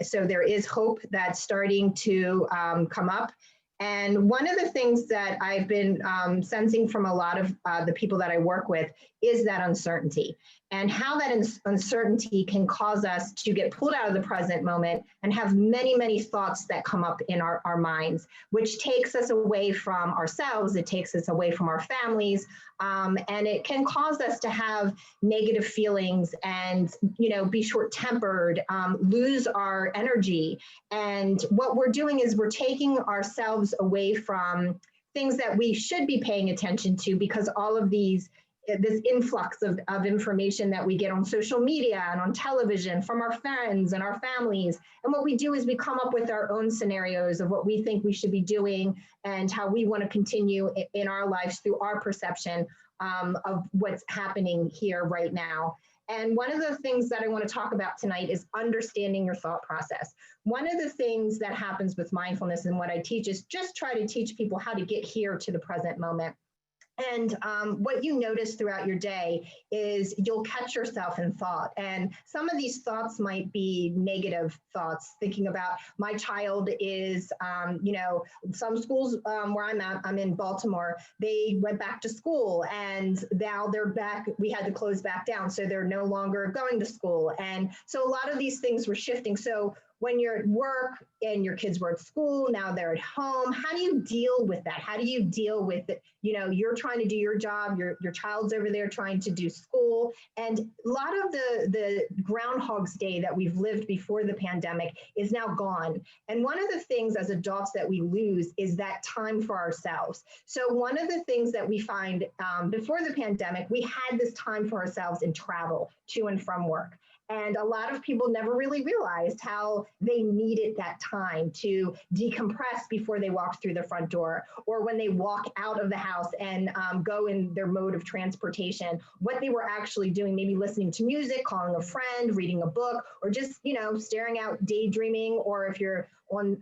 So there is hope that's starting to come up. And one of the things that I've been sensing from a lot of the people that I work with is that uncertainty, and how that uncertainty can cause us to get pulled out of the present moment and have many, many thoughts that come up in our minds, which takes us away from ourselves. It takes us away from our families. And it can cause us to have negative feelings and, be short-tempered, lose our energy. And what we're doing is we're taking ourselves away from things that we should be paying attention to, because all of this influx of information that we get on social media and on television from our friends and our families. And what we do is we come up with our own scenarios of what we think we should be doing and how we want to continue in our lives through our perception of what's happening here right now. And one of the things that I want to talk about tonight is understanding your thought process. One of the things that happens with mindfulness and what I teach is just try to teach people how to get here to the present moment. And what you notice throughout your day is you'll catch yourself in thought. And some of these thoughts might be negative thoughts, thinking about my child is, some schools where I'm at, I'm in Baltimore, they went back to school and now they're back, we had to close back down. So they're no longer going to school. And so a lot of these things were shifting. So when you're at work and your kids were at school, now they're at home, how do you deal with that? How do you deal with it? You're trying to do your job, your child's over there trying to do school. And a lot of the Groundhog's Day that we've lived before the pandemic is now gone. And one of the things as adults that we lose is that time for ourselves. So one of the things that we find before the pandemic, we had this time for ourselves in travel to and from work. And a lot of people never really realized how they needed that time to decompress before they walk through the front door, or when they walk out of the house and go in their mode of transportation, what they were actually doing, maybe listening to music, calling a friend, reading a book, or just, staring out, daydreaming, or if you're on,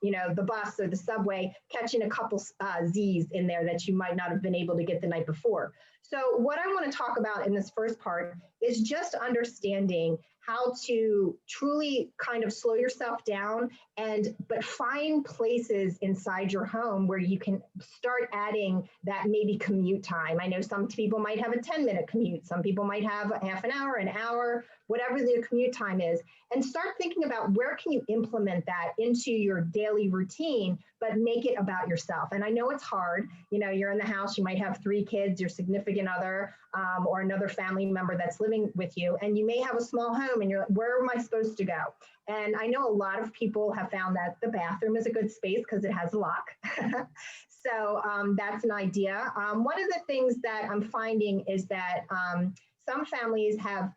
the bus or the subway, catching a couple Z's in there that you might not have been able to get the night before. So what I want to talk about in this first part is just understanding how to truly kind of slow yourself down but find places inside your home where you can start adding that maybe commute time. I know some people might have a 10-minute commute. Some people might have a half an hour, whatever the commute time is, and start thinking about where can you implement that into your daily routine, but make it about yourself. And I know it's hard. You're in the house, you might have 3 kids, your significant other, or another family member that's living with you, and you may have a small home and you're like, where am I supposed to go? And I know a lot of people have found that the bathroom is a good space because it has a lock. So that's an idea. One of the things that I'm finding is that some families have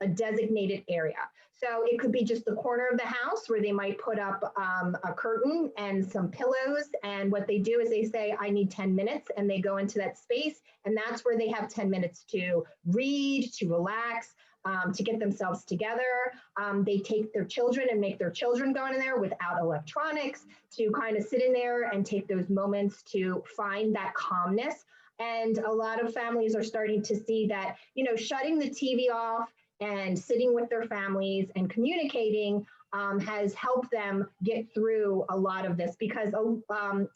a designated area. So it could be just the corner of the house where they might put up a curtain and some pillows. And what they do is they say, I need 10 minutes, and they go into that space. And that's where they have 10 minutes to read, to relax, to get themselves together. They take their children and make their children go in there without electronics, to kind of sit in there and take those moments to find that calmness. And a lot of families are starting to see that, you know, shutting the TV off and sitting with their families and communicating has helped them get through a lot of this, because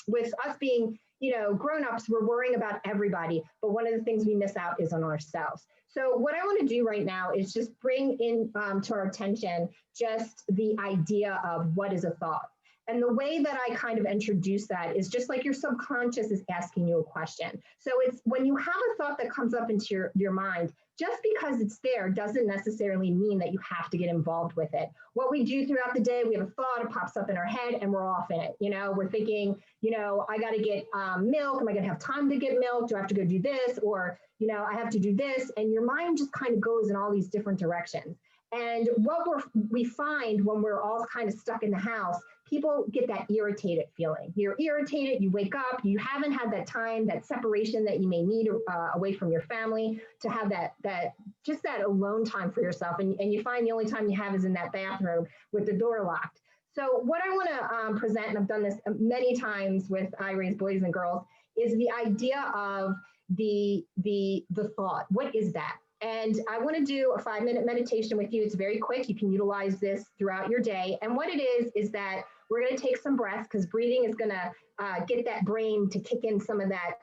with us being, you know, grown-ups, we're worrying about everybody, but one of the things we miss out is on ourselves. So what I want to do right now is just bring in to our attention just the idea of what is a thought. And the way that I kind of introduce that is just like your subconscious is asking you a question. So it's when you have a thought that comes up into your mind, just because it's there doesn't necessarily mean that you have to get involved with it. What we do throughout the day, we have a thought, it pops up in our head, and we're off in it. You know, we're thinking, you know, I got to get milk. Am I going to have time to get milk? Do I have to go do this? Or, you know, I have to do this. And your mind just kind of goes in all these different directions. And what we find when we're all kind of stuck in the house, people get that irritated feeling. You're irritated, you wake up, you haven't had that time, that separation that you may need away from your family, to have that just that alone time for yourself. And you find the only time you have is in that bathroom with the door locked. So what I want to present, and I've done this many times with I Raise Boys and Girls, is the idea of the thought. What is that? And I want to do a 5-minute meditation with you. It's very quick. You can utilize this throughout your day. And what it is that we're going to take some breaths, because breathing is going to get that brain to kick in some of that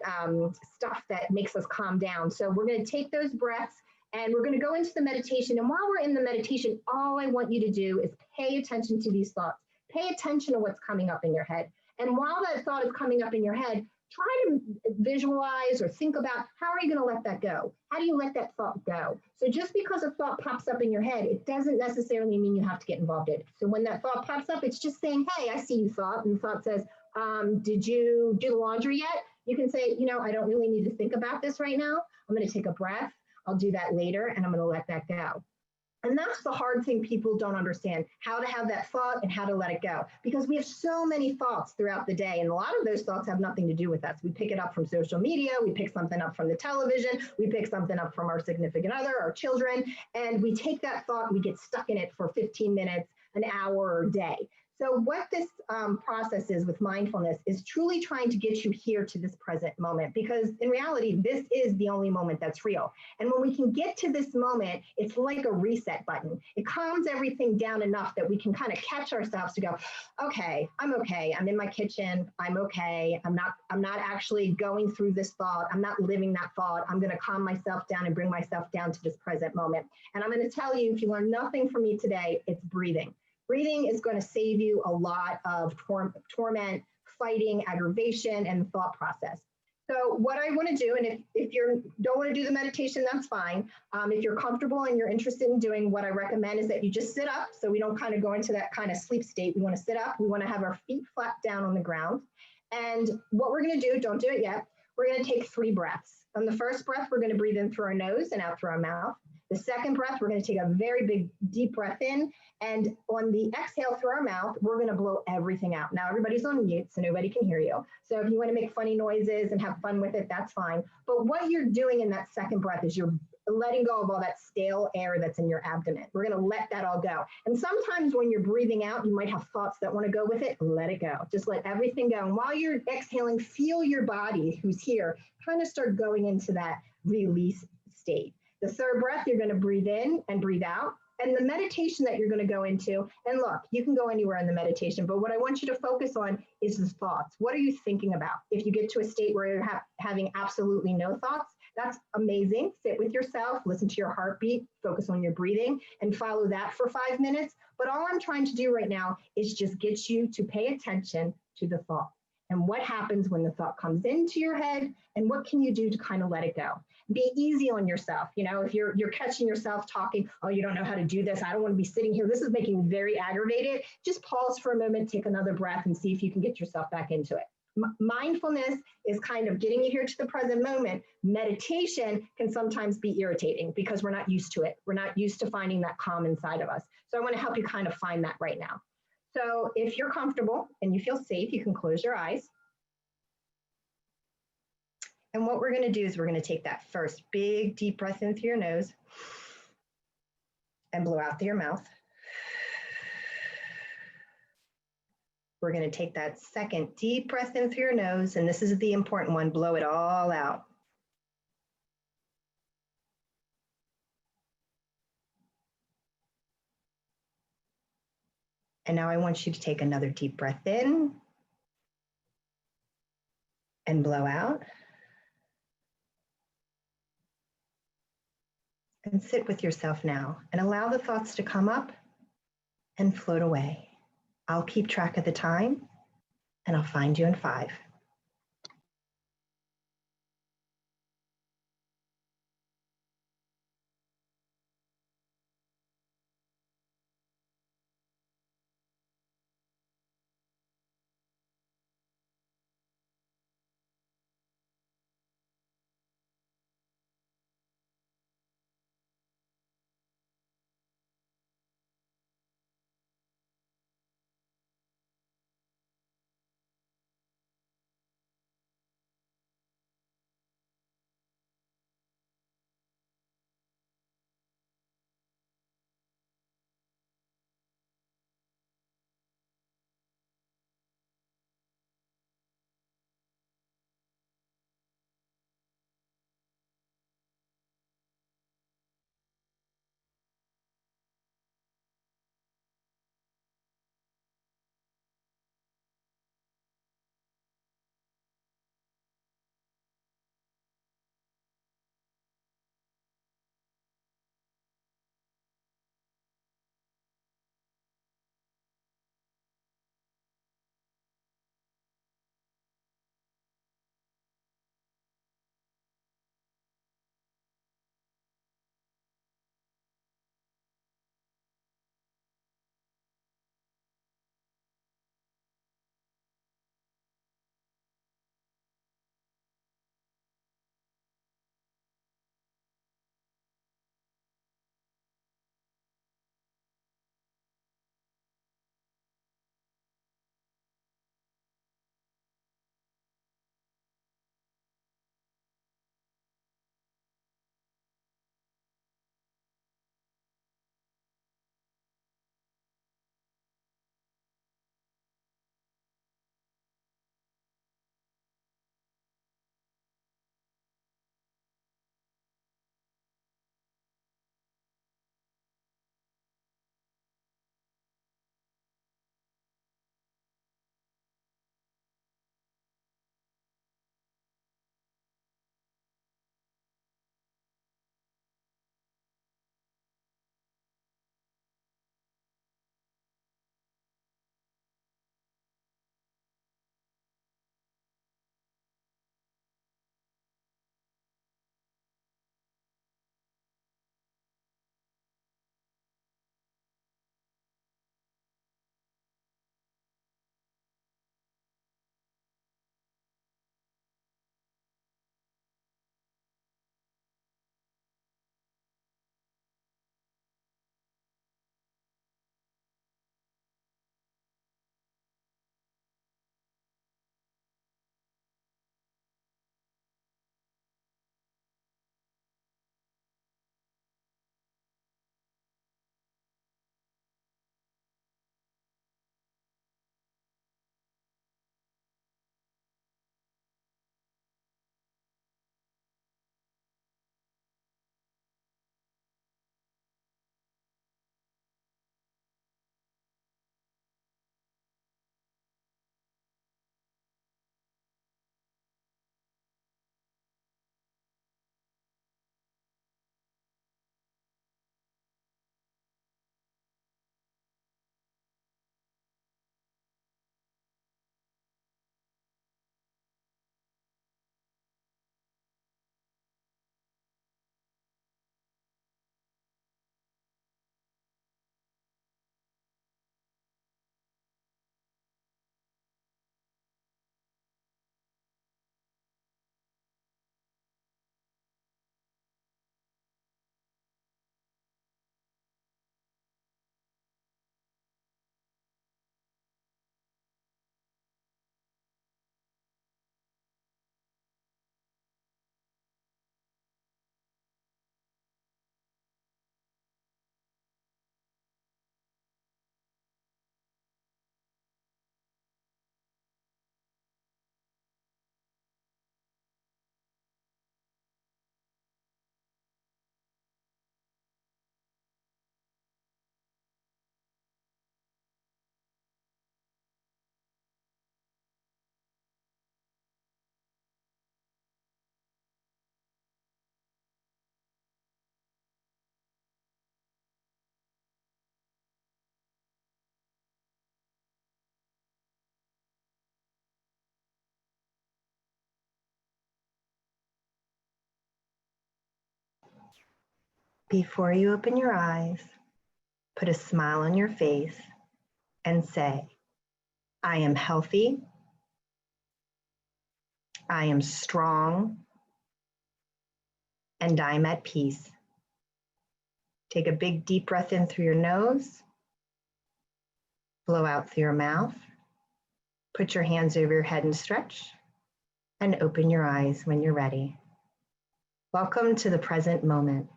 stuff that makes us calm down. So we're going to take those breaths and we're going to go into the meditation. And while we're in the meditation, all I want you to do is pay attention to these thoughts. Pay attention to what's coming up in your head. And while that thought is coming up in your head, try to visualize or think about, how are you going to let that go? How do you let that thought go? So just because a thought pops up in your head, it doesn't necessarily mean you have to get involved in it. So when that thought pops up, it's just saying, hey, I see you, thought. And the thought says, did you do the laundry yet? You can say, you know, I don't really need to think about this right now. I'm going to take a breath. I'll do that later, and I'm going to let that go. And that's the hard thing people don't understand, how to have that thought and how to let it go. Because we have so many thoughts throughout the day, and a lot of those thoughts have nothing to do with us. We pick it up from social media, we pick something up from the television, we pick something up from our significant other, our children, and we take that thought and we get stuck in it for 15 minutes, an hour, or a day. So what this process is with mindfulness is truly trying to get you here to this present moment, because in reality, this is the only moment that's real. And when we can get to this moment, it's like a reset button. It calms everything down enough that we can kind of catch ourselves to go, okay, I'm in my kitchen, I'm okay. I'm not actually going through this thought. I'm not living that thought. I'm going to calm myself down and bring myself down to this present moment. And I'm going to tell you, if you learn nothing from me today, it's breathing. Breathing is going to save you a lot of torment, fighting, aggravation, and thought process. So what I want to do, and if you don't want to do the meditation, that's fine. If you're comfortable and you're interested in doing, what I recommend is that you just sit up, so we don't kind of go into that kind of sleep state. We want to sit up. We want to have our feet flat down on the ground. And what we're going to do, don't do it yet, we're going to take 3 breaths. On the first breath, we're going to breathe in through our nose and out through our mouth. The second breath, we're going to take a very big, deep breath in. And on the exhale through our mouth, we're going to blow everything out. Now, everybody's on mute, so nobody can hear you. So if you want to make funny noises and have fun with it, that's fine. But what you're doing in that second breath is you're letting go of all that stale air that's in your abdomen. We're going to let that all go. And sometimes when you're breathing out, you might have thoughts that want to go with it. Let it go. Just let everything go. And while you're exhaling, feel your body, who's here, kind of start going into that release state. The third breath, you're going to breathe in and breathe out. And the meditation that you're going to go into, and look, you can go anywhere in the meditation, but what I want you to focus on is the thoughts. What are you thinking about? If you get to a state where you're having absolutely no thoughts, that's amazing. Sit with yourself, listen to your heartbeat, focus on your breathing, and follow that for 5 minutes. But all I'm trying to do right now is just get you to pay attention to the thought. And what happens when the thought comes into your head, and what can you do to kind of let it go? Be easy on yourself. You know, if you're catching yourself talking, oh, you don't know how to do this, I don't want to be sitting here, this is making me very aggravated, just pause for a moment, take another breath, and see if you can get yourself back into it. mindfulness is kind of getting you here to the present moment. Meditation can sometimes be irritating because we're not used to it. We're not used to finding that calm inside of us. So I want to help you kind of find that right now. So if you're comfortable and you feel safe, you can close your eyes. And what we're going to do is we're going to take that first big deep breath in through your nose and blow out through your mouth. We're going to take that second deep breath in through your nose, and this is the important one, blow it all out. And now I want you to take another deep breath in and blow out. And sit with yourself now and allow the thoughts to come up and float away. I'll keep track of the time and I'll find you in 5. Before you open your eyes, put a smile on your face and say, I am healthy, I am strong, and I'm at peace. Take a big deep breath in through your nose, blow out through your mouth, put your hands over your head and stretch, and open your eyes when you're ready. Welcome to the present moment.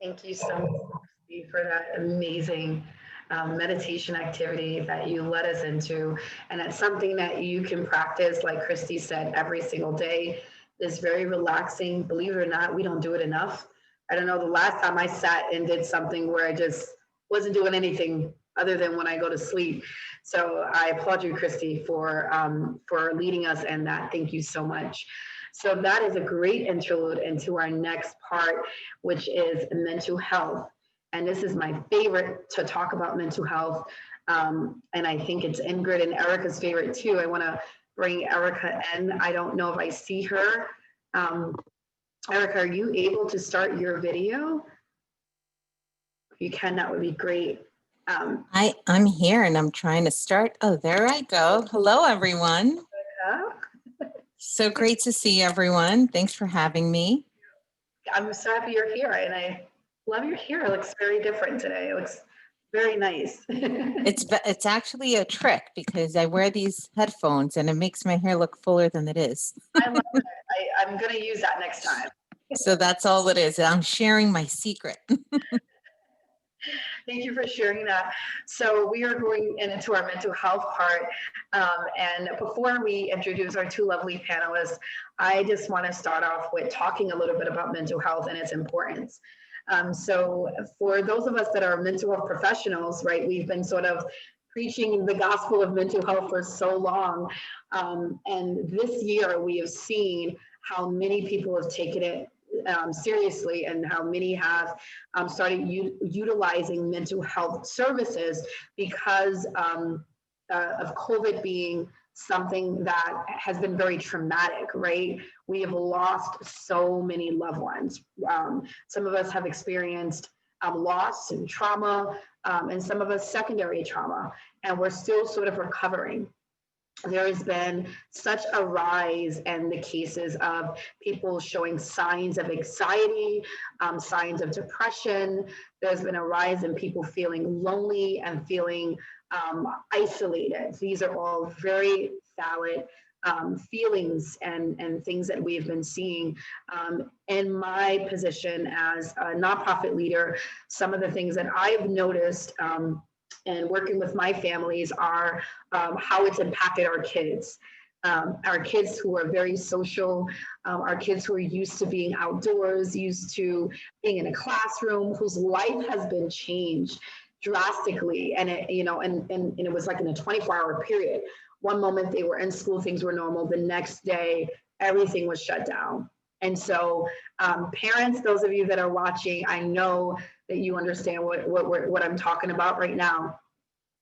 Thank you so much for that amazing meditation activity that you led us into. And it's something that you can practice, like Christy said, every single day. It's very relaxing. Believe it or not, we don't do it enough. I don't know, the last time I sat and did something where I just wasn't doing anything other than when I go to sleep. So I applaud you, Christy, for leading us in that. Thank you so much. So that is a great interlude into our next part, which is mental health. And this is my favorite to talk about mental health. And I think it's Ingrid and Erica's favorite too. I want to bring Erica in. I don't know if I see her. Erica, are you able to start your video? If you can, that would be great. I'm here and I'm trying to start. Oh, there I go. Hello, everyone. So great to see everyone. Thanks for having me. I'm so happy you're here, and I love your hair. It looks very different today. It looks very nice. It's actually a trick because I wear these headphones and it makes my hair look fuller than it is. I love it. I'm going to use that next time. So that's all it is. I'm sharing my secret. Thank you for sharing that. So we are going into our mental health part. And before we introduce our two lovely panelists, I just want to start off with talking a little bit about mental health and its importance. So for those of us that are mental health professionals, right, we've been sort of preaching the gospel of mental health for so long. And this year we have seen how many people have taken it seriously and how many have started utilizing mental health services because of COVID being something that has been very traumatic, right? We have lost so many loved ones. Some of us have experienced loss and trauma, and some of us secondary trauma, and we're still sort of recovering. There has been such a rise in the cases of people showing signs of anxiety, signs of depression. There's been a rise in people feeling lonely and feeling isolated. These are all very valid feelings and things that we've been seeing. In my position as a nonprofit leader, some of the things that I've noticed and working with my families are how it's impacted our kids who are very social, our kids who are used to being outdoors, used to being in a classroom, whose life has been changed drastically. And it, you know, and it was like in a 24-hour period. One moment they were in school, things were normal. The next day, everything was shut down. And so parents, those of you that are watching, I know that you understand what I'm talking about right now.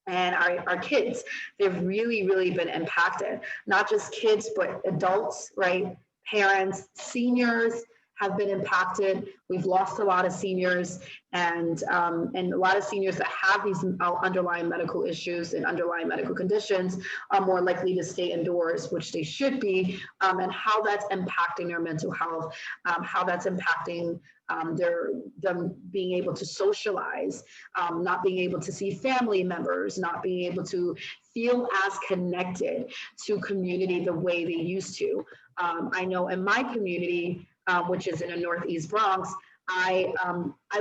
And our kids, they've really, really been impacted. Not just kids, but adults, right? Parents, seniors have been impacted. We've lost a lot of seniors and a lot of seniors that have these underlying medical issues and underlying medical conditions are more likely to stay indoors, which they should be, and how that's impacting their mental health, how that's impacting them being able to socialize, not being able to see family members, not being able to feel as connected to community the way they used to. I know in my community, which is in the Northeast Bronx, I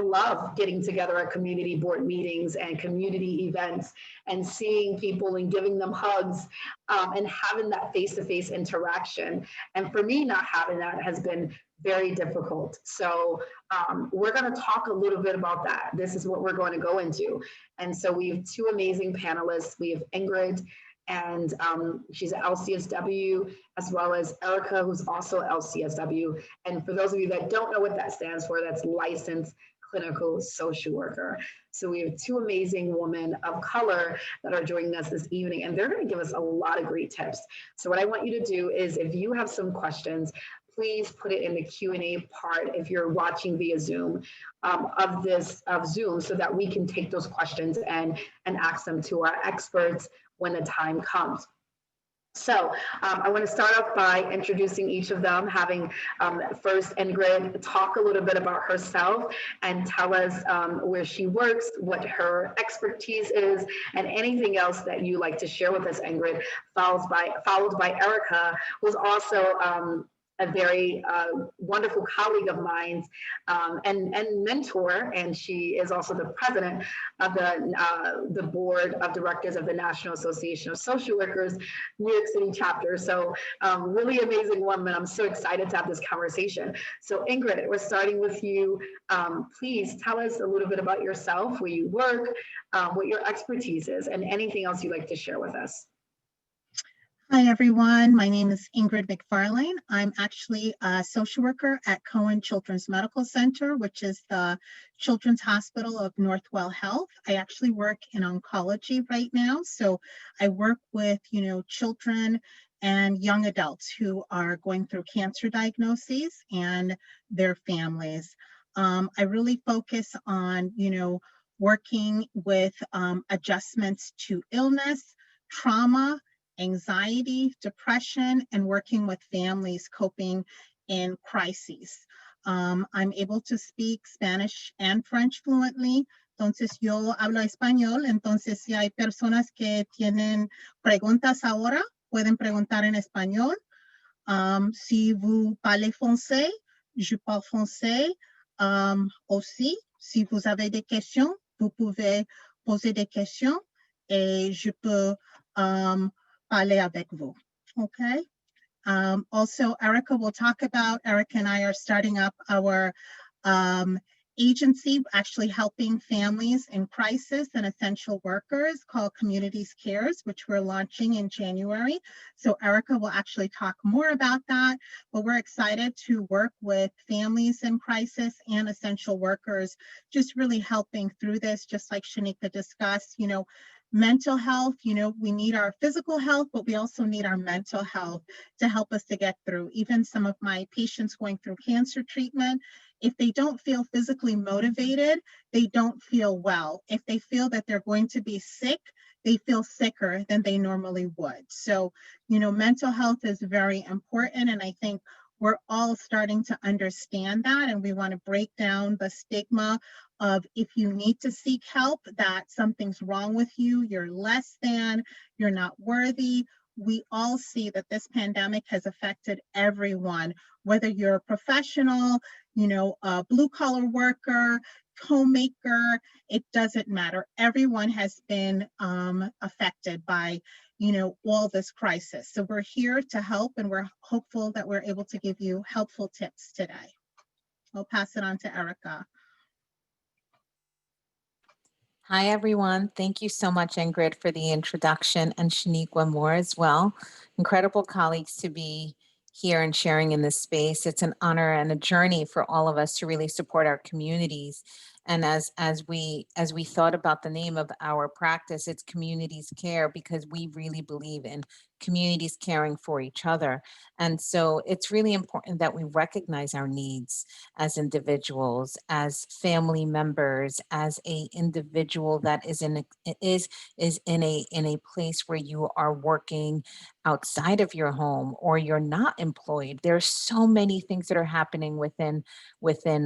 love getting together at community board meetings and community events and seeing people and giving them hugs and having that face-to-face interaction. And for me, not having that has been very difficult. So we're going to talk a little bit about that. This is what we're going to go into. And so we have two amazing panelists. We have Ingrid, and she's an LCSW, as well as Erica, who's also LCSW. And for those of you that don't know what that stands for, that's Licensed Clinical Social Worker. So we have two amazing women of color that are joining us this evening, and they're going to give us a lot of great tips. So what I want you to do is, if you have some questions, please put it in the Q&A part if you're watching via Zoom of Zoom, so that we can take those questions and ask them to our experts when the time comes. So I want to start off by introducing each of them, having first Ingrid talk a little bit about herself and tell us where she works, what her expertise is, and anything else that you like to share with us, Ingrid, followed by Erica, who's also a very wonderful colleague of mine and mentor, and she is also the president of the board of directors of the National Association of Social Workers, New York City chapter. So really amazing woman. I'm so excited to have this conversation. So Ingrid, we're starting with you. Please tell us a little bit about yourself, where you work, what your expertise is, and anything else you'd like to share with us. Hi, everyone. My name is Ingrid McFarlane. I'm actually a social worker at Cohen Children's Medical Center, which is the Children's Hospital of Northwell Health. I actually work in oncology right now. So I work with, children and young adults who are going through cancer diagnoses and their families. I really focus on, working with adjustments to illness, trauma, anxiety, depression, and working with families coping in crises. I'm able to speak Spanish and French fluently. Entonces yo hablo español. Entonces si hay personas que tienen preguntas ahora, pueden preguntar en español. Si vous parlez français, je parle français aussi. Si vous avez des questions, vous pouvez poser des questions et je peux parler avec vous. Okay. Also, Erica will talk about, Erica and I are starting up our agency, actually helping families in crisis and essential workers called Communities Cares, which we're launching in January. So Erica will actually talk more about that, but we're excited to work with families in crisis and essential workers, just really helping through this, just like Shanequa discussed, mental health, we need our physical health, but we also need our mental health to help us to get through. Even some of my patients going through cancer treatment, if they don't feel physically motivated, they don't feel well. If they feel that they're going to be sick, they feel sicker than they normally would. So, mental health is very important. And I think we're all starting to understand that. And we want to break down the stigma of, if you need to seek help, that something's wrong with you, you're less than, you're not worthy. We all see that this pandemic has affected everyone, whether you're a professional, a blue collar worker, homemaker, it doesn't matter. Everyone has been affected by, all this crisis. So we're here to help, and we're hopeful that we're able to give you helpful tips today. I'll pass it on to Erica. Hi, everyone. Thank you so much, Ingrid, for the introduction, and Shanequa Moore as well. Incredible colleagues to be here and sharing in this space. It's an honor and a journey for all of us to really support our communities. And as we thought about the name of our practice, it's Communities Care, because we really believe in communities caring for each other. And so it's really important that we recognize our needs as individuals, as family members, as a individual that is in a place where you are working outside of your home or you're not employed. There's so many things that are happening within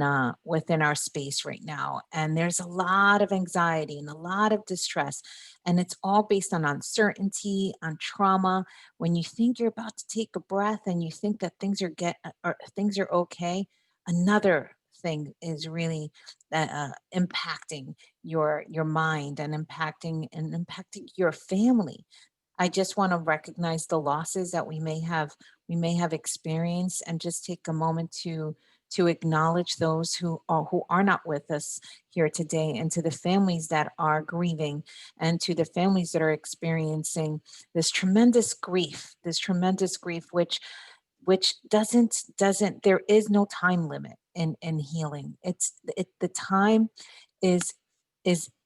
our space right now. And there's a lot of anxiety and a lot of distress. And it's all based on uncertainty, on trauma. When you think you're about to take a breath and you think that things are okay, another thing is really impacting your mind and impacting your family. I just want to recognize the losses that we may have experienced, and just take a moment to acknowledge those who are not with us here today, and to the families that are grieving, and to the families that are experiencing this tremendous grief, which doesn't there is no time limit in healing. The time is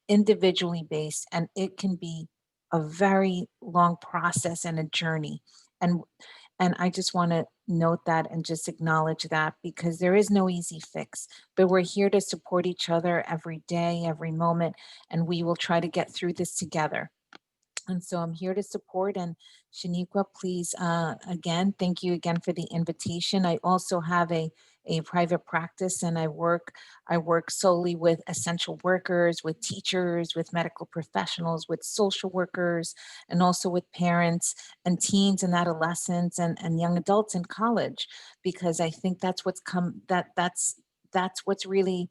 individually based, and it can be a very long process and a journey. And And I just want to note that and just acknowledge that, because there is no easy fix, but we're here to support each other every day, every moment, and we will try to get through this together. And so I'm here to support. And Shanequa, please, again, thank you again for the invitation. I also have a private practice, and I work solely with essential workers, with teachers, with medical professionals, with social workers, and also with parents and teens and adolescents and young adults in college, because I think that's what's really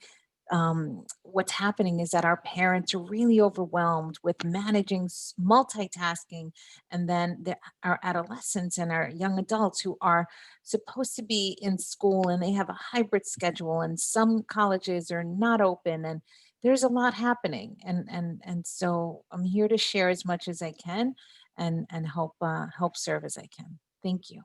what's happening, is that our parents are really overwhelmed with managing multitasking, and then our adolescents and our young adults who are supposed to be in school, and they have a hybrid schedule, and some colleges are not open, and there's a lot happening, and so I'm here to share as much as I can and help serve as I can. Thank you.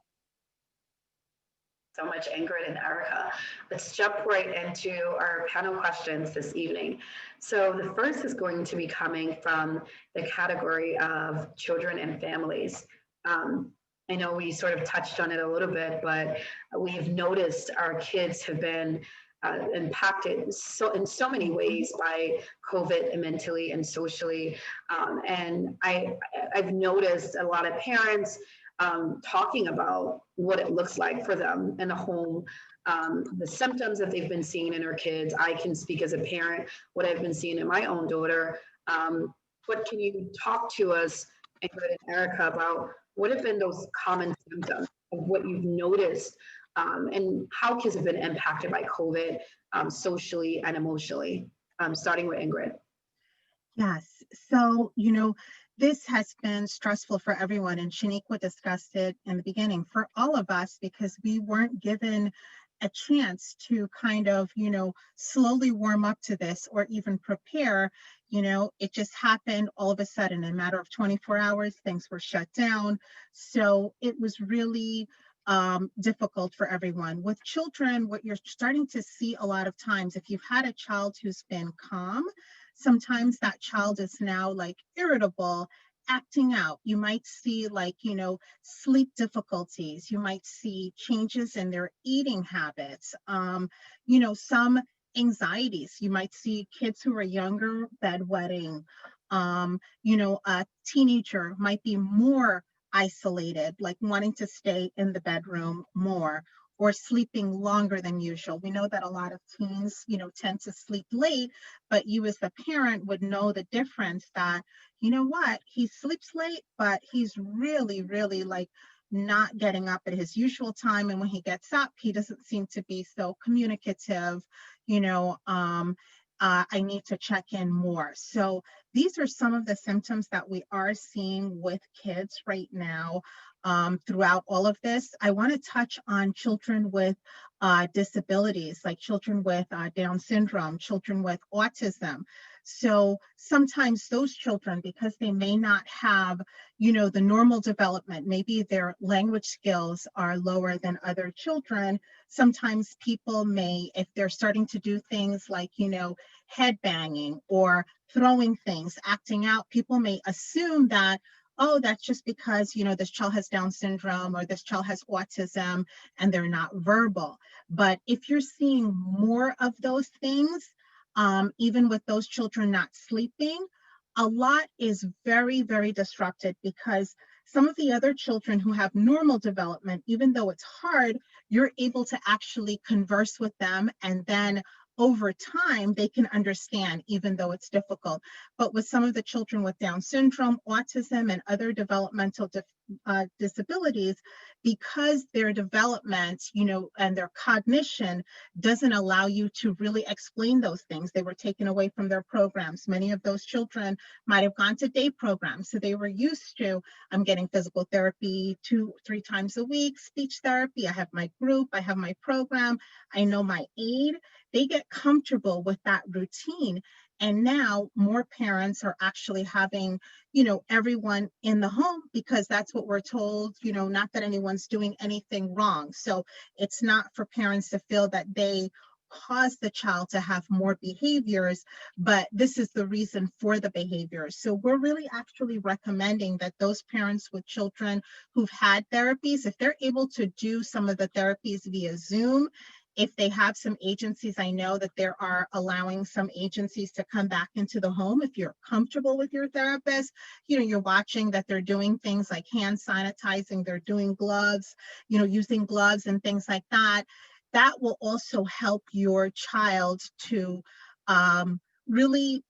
So much, Ingrid and Erica. Let's jump right into our panel questions this evening. So the first is going to be coming from the category of children and families. I know we sort of touched on it a little bit, but we've noticed our kids have been impacted in so many ways by COVID, and mentally and socially. And I've noticed a lot of parents talking about what it looks like for them in the home, the symptoms that they've been seeing in their kids. I can speak as a parent, what I've been seeing in my own daughter. But can you talk to us, Ingrid and Erica, about what have been those common symptoms of what you've noticed, and how kids have been impacted by COVID, socially and emotionally? Starting with Ingrid. Yes. So, this has been stressful for everyone, and Shanequa discussed it in the beginning, for all of us, because we weren't given a chance to kind of, slowly warm up to this or even prepare. It just happened all of a sudden. In a matter of 24 hours, things were shut down. So it was really difficult for everyone. With children, what you're starting to see a lot of times, if you've had a child who's been calm, sometimes that child is now like irritable, acting out. You might see sleep difficulties. You might see changes in their eating habits. Some anxieties. You might see kids who are younger bedwetting. A teenager might be more isolated, like wanting to stay in the bedroom more, or sleeping longer than usual. We know that a lot of teens, tend to sleep late, but you as the parent would know the difference that, he sleeps late, but he's really, really not getting up at his usual time. And when he gets up, he doesn't seem to be so communicative, I need to check in more. So these are some of the symptoms that we are seeing with kids right now. Throughout all of this, I want to touch on children with disabilities, like children with Down syndrome, children with autism. So sometimes those children, because they may not have, the normal development, maybe their language skills are lower than other children. Sometimes people may, if they're starting to do things like, head banging or throwing things, acting out, people may assume that, oh, that's just because, this child has Down syndrome or this child has autism and they're not verbal. But if you're seeing more of those things, even with those children not sleeping, a lot is very, very disrupted, because some of the other children who have normal development, even though it's hard, you're able to actually converse with them, and then over time, they can understand, even though it's difficult. But with some of the children with Down syndrome, autism, and other developmental disabilities, because their development, and their cognition doesn't allow you to really explain those things. They were taken away from their programs. Many of those children might have gone to day programs. So they were used to, I'm getting physical therapy 2-3 times a week, speech therapy, I have my group, I have my program, I know my aid. They get comfortable with that routine. And now more parents are actually having, everyone in the home, because that's what we're told, not that anyone's doing anything wrong. So it's not for parents to feel that they cause the child to have more behaviors, but this is the reason for the behaviors. So we're really actually recommending that those parents with children who've had therapies, if they're able to do some of the therapies via Zoom, if they have some agencies, I know that there are allowing some agencies to come back into the home. If you're comfortable with your therapist, you're watching that they're doing things like hand sanitizing, they're doing gloves, using gloves and things like that. That will also help your child to really,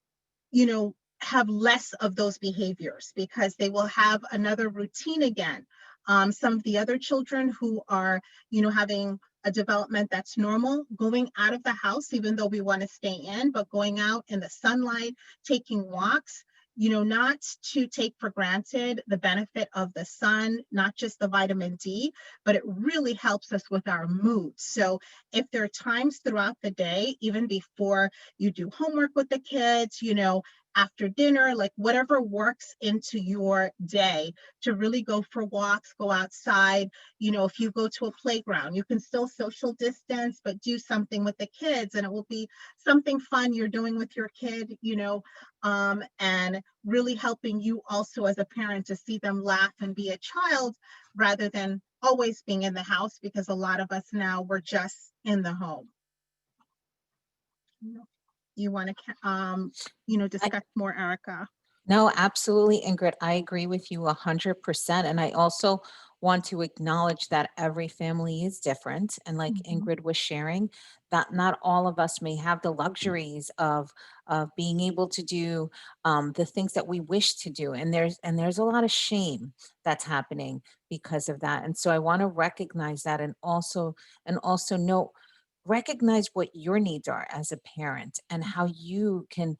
have less of those behaviors because they will have another routine again. Some of the other children who are, having a development that's normal, going out of the house, even though we want to stay in, but going out in the sunlight, taking walks, not to take for granted the benefit of the sun, not just the vitamin D, but it really helps us with our mood. So if there are times throughout the day, even before you do homework with the kids, after dinner, like whatever works into your day, to really go for walks, go outside. If you go to a playground, you can still social distance, but do something with the kids, and it will be something fun you're doing with your kid, and really helping you also as a parent to see them laugh and be a child rather than always being in the house, because a lot of us now, we're just in the home. You want to, discuss more, Erica? No, absolutely, Ingrid. I agree with you 100%. And I also want to acknowledge that every family is different. And like Ingrid was sharing, that not all of us may have the luxuries of being able to do the things that we wish to do. And there's a lot of shame that's happening because of that. And so I want to recognize that and also note, recognize what your needs are as a parent and how you can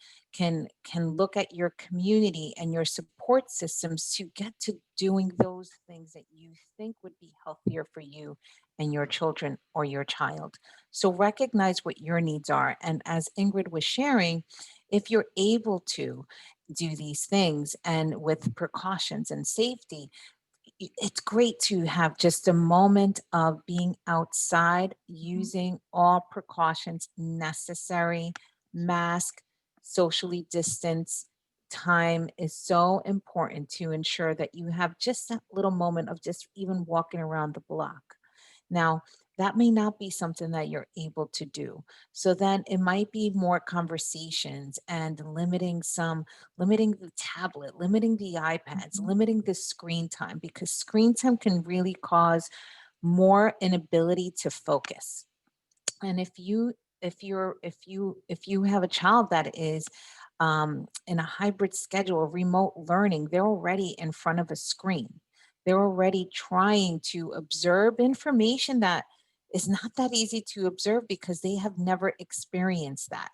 look at your community and your support systems to get to doing those things that you think would be healthier for you and your children or your child. So recognize what your needs are. And as Ingrid was sharing, if you're able to do these things and with precautions and safety, it's great to have just a moment of being outside using all precautions necessary. Mask, socially distance, time is so important to ensure that you have just that little moment of just even walking around the block. Now, that may not be something that you're able to do. So then it might be more conversations and limiting the tablet, limiting the iPads, limiting the screen time, because screen time can really cause more inability to focus. And if you have a child that is in a hybrid schedule, remote learning, they're already in front of a screen. They're already trying to observe information that is not that easy to observe because they have never experienced that.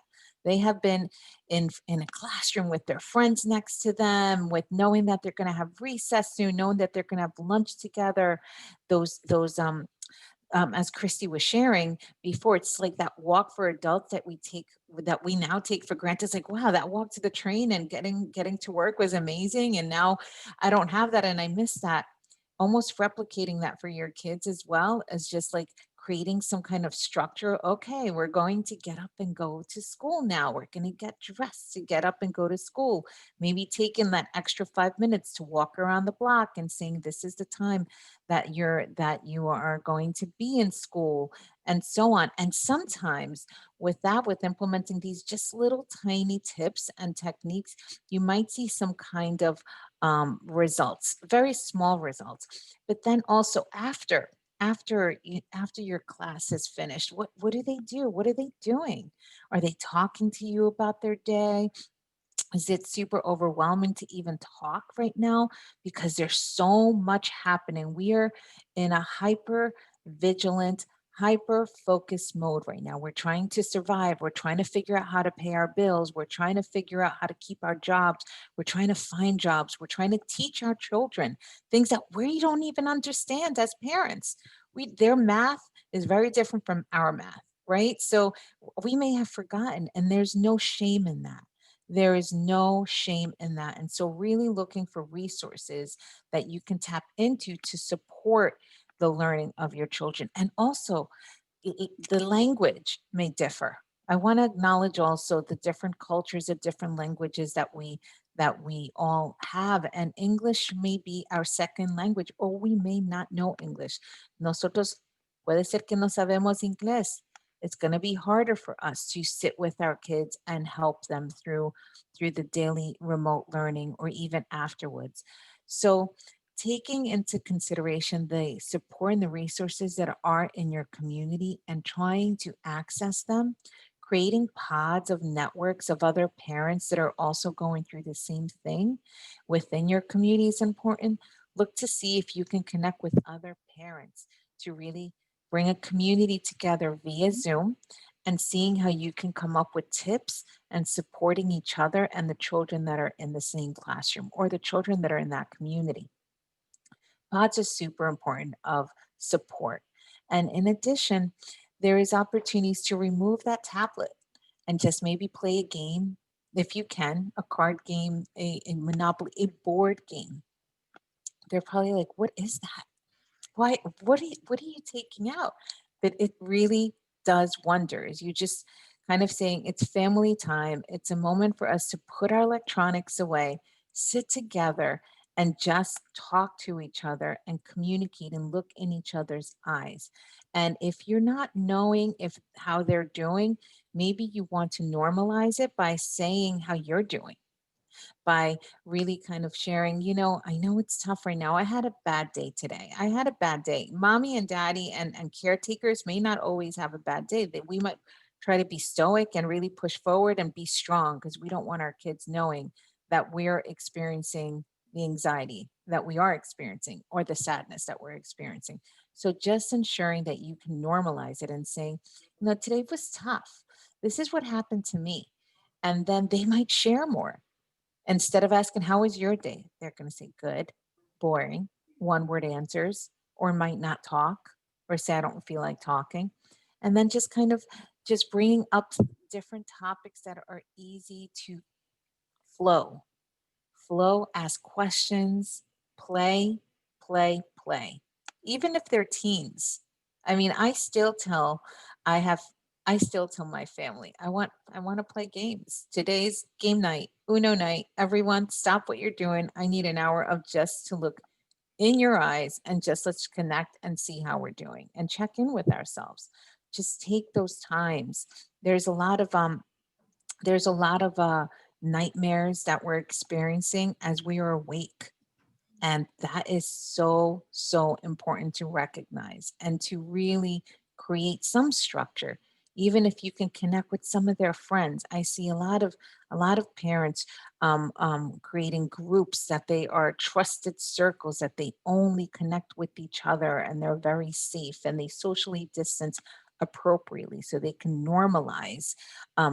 They have been in a classroom with their friends next to them, with knowing that they're going to have recess soon, knowing that they're going to have lunch together. Those as Christy was sharing before, it's like that walk for adults that we now take for granted. It's like, wow, that walk to the train and getting to work was amazing. And now I don't have that and I miss that. Almost replicating that for your kids as well as just like creating some kind of structure. Okay, we're going to get up and go to school now. We're going to get dressed to get up and go to school. Maybe taking that extra 5 minutes to walk around the block and saying, this is the time that you are going to be in school, and so on. And sometimes with implementing these just little tiny tips and techniques, you might see some kind of results, very small results. But then also after your class is finished, what do they do? What are they doing? Are they talking to you about their day? Is it super overwhelming to even talk right now because there's so much happening? We are in a hyper vigilant, hyper focused mode right now. We're trying to survive. We're trying to figure out how to pay our bills. We're trying to figure out how to keep our jobs. We're trying to find jobs. We're trying to teach our children things that we don't even understand as parents. Their math is very different from our math, right? So we may have forgotten, and there's no shame in that. There is no shame in that. And so really looking for resources that you can tap into to support the learning of your children. And also the language may differ. I want to acknowledge also the different cultures of different languages that we all have, and English may be our second language, or we may not know English. Nosotros puede ser que no sabemos inglés. It's going to be harder for us to sit with our kids and help them through the daily remote learning or even afterwards. So taking into consideration the support and the resources that are in your community and trying to access them, creating pods of networks of other parents that are also going through the same thing within your community is important. Look to see if you can connect with other parents to really bring a community together via Zoom, and seeing how you can come up with tips and supporting each other and the children that are in the same classroom or the children that are in that community. Pods are super important of support. And in addition, there is opportunities to remove that tablet and just maybe play a game, if you can, a card game, a Monopoly, a board game. They're probably like, what is that? Why, what are you taking out? But it really does wonders. You just kind of saying it's family time. It's a moment for us to put our electronics away, sit together, and just talk to each other and communicate and look in each other's eyes. And if you're not knowing how they're doing, maybe you want to normalize it by saying how you're doing, by really kind of sharing, I know it's tough right now. I had a bad day today. I had a bad day. Mommy and daddy and caretakers may not always have a bad day. That we might try to be stoic and really push forward and be strong, because we don't want our kids knowing that we're experiencing the anxiety that we are experiencing or the sadness that we're experiencing. So just ensuring that you can normalize it and saying, today was tough. This is what happened to me. And then they might share more. Instead of asking, how was your day? They're going to say, good, boring, one word answers, or might not talk, or say, I don't feel like talking. And then just kind of just bringing up different topics that are easy to flow, ask questions, play. Even if they're teens. I mean, I still tell my family, I want to play games. Today's game night, Uno night. Everyone stop what you're doing. I need an hour of just to look in your eyes and just let's connect and see how we're doing and check in with ourselves. Just take those times. There's a lot of nightmares that we're experiencing as we are awake. And that is so, so important to recognize and to really create some structure. Even if you can connect with some of their friends. I see a lot of parents creating groups that they are trusted circles, that they only connect with each other and they're very safe and they socially distance appropriately so they can normalize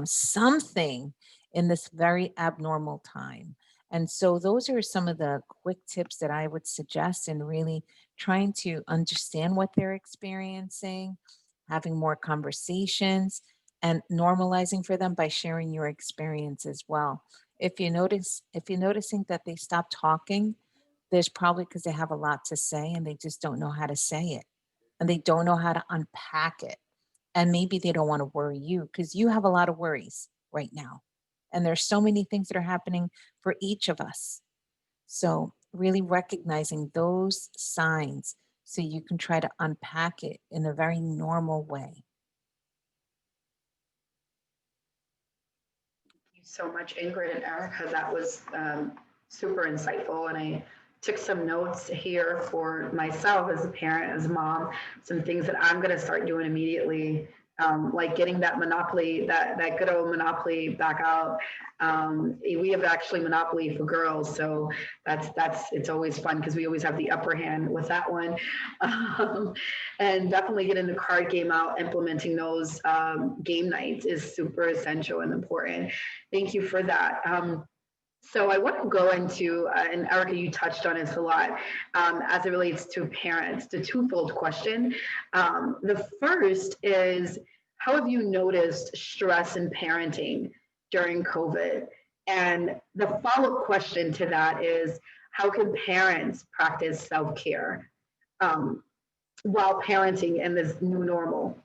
something in this very abnormal time. And so those are some of the quick tips that I would suggest in really trying to understand what they're experiencing, having more conversations, and normalizing for them by sharing your experience as well. If you're noticing that they stop talking, there's probably because they have a lot to say and they just don't know how to say it. And they don't know how to unpack it. And maybe they don't want to worry you because you have a lot of worries right now. And there's so many things that are happening for each of us. So really recognizing those signs so you can try to unpack it in a very normal way. Thank you so much, Ingrid and Erica. That was super insightful. And I took some notes here for myself as a parent, as a mom, some things that I'm going to start doing immediately. Like getting that Monopoly, that good old Monopoly back out. We have actually Monopoly for girls, so it's always fun because we always have the upper hand with that one. And definitely getting the card game out, implementing those game nights is super essential and important. Thank you for that. So I want to go into, and Erica, you touched on this a lot, as it relates to parents, the twofold question. The first is, how have you noticed stress in parenting during COVID? And the follow-up question to that is, how can parents practice self-care while parenting in this new normal?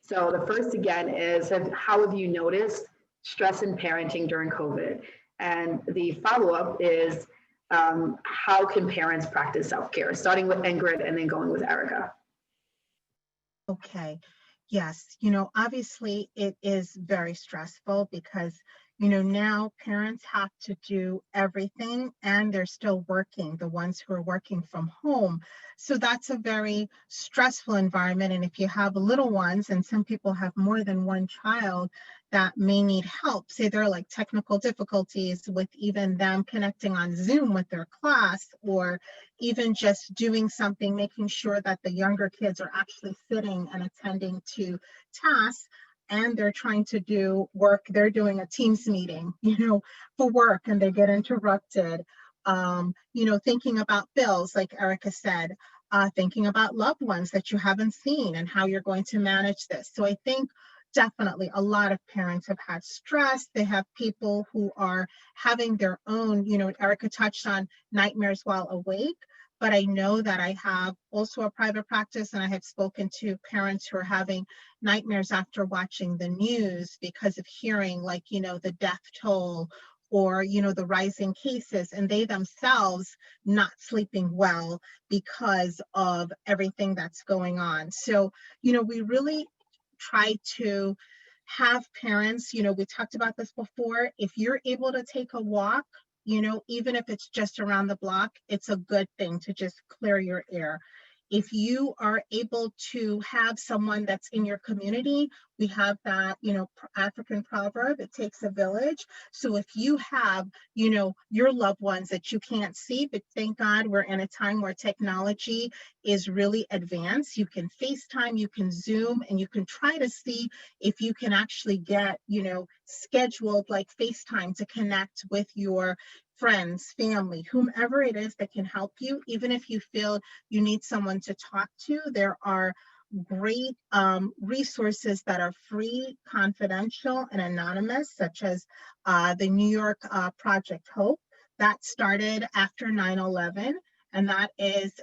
So the first again is, how have you noticed stress in parenting during COVID? And the follow-up is, how can parents practice self-care? Starting with Ingrid and then going with Erica. Okay. Yes. Obviously it is very stressful because, now parents have to do everything and they're still working, the ones who are working from home. So that's a very stressful environment. And if you have little ones, and some people have more than one child that may need help, say there are like technical difficulties with even them connecting on Zoom with their class, or even just doing something, making sure that the younger kids are actually sitting and attending to tasks, and they're trying to do work, they're doing a Teams meeting, for work, and they get interrupted. Thinking about bills, like Erica said, thinking about loved ones that you haven't seen and how you're going to manage this. So I think definitely a lot of parents have had stress. They have people who are having their own, Erica touched on nightmares while awake, but I know that I have also a private practice, and I have spoken to parents who are having nightmares after watching the news because of hearing, like, the death toll, or, the rising cases, and they themselves not sleeping well because of everything that's going on. So, we really try to have parents, we talked about this before, if you're able to take a walk, even if it's just around the block, it's a good thing to just clear your air. If you are able to have someone that's in your community, we have that, African proverb, it takes a village. So if you have, your loved ones that you can't see, but thank God we're in a time where technology is really advanced. You can FaceTime, you can Zoom, and you can try to see if you can actually get, scheduled like FaceTime to connect with your friends, family, whomever it is that can help you. Even if you feel you need someone to talk to, there are great resources that are free, confidential, and anonymous, such as the New York Project Hope that started after 9/11. And that is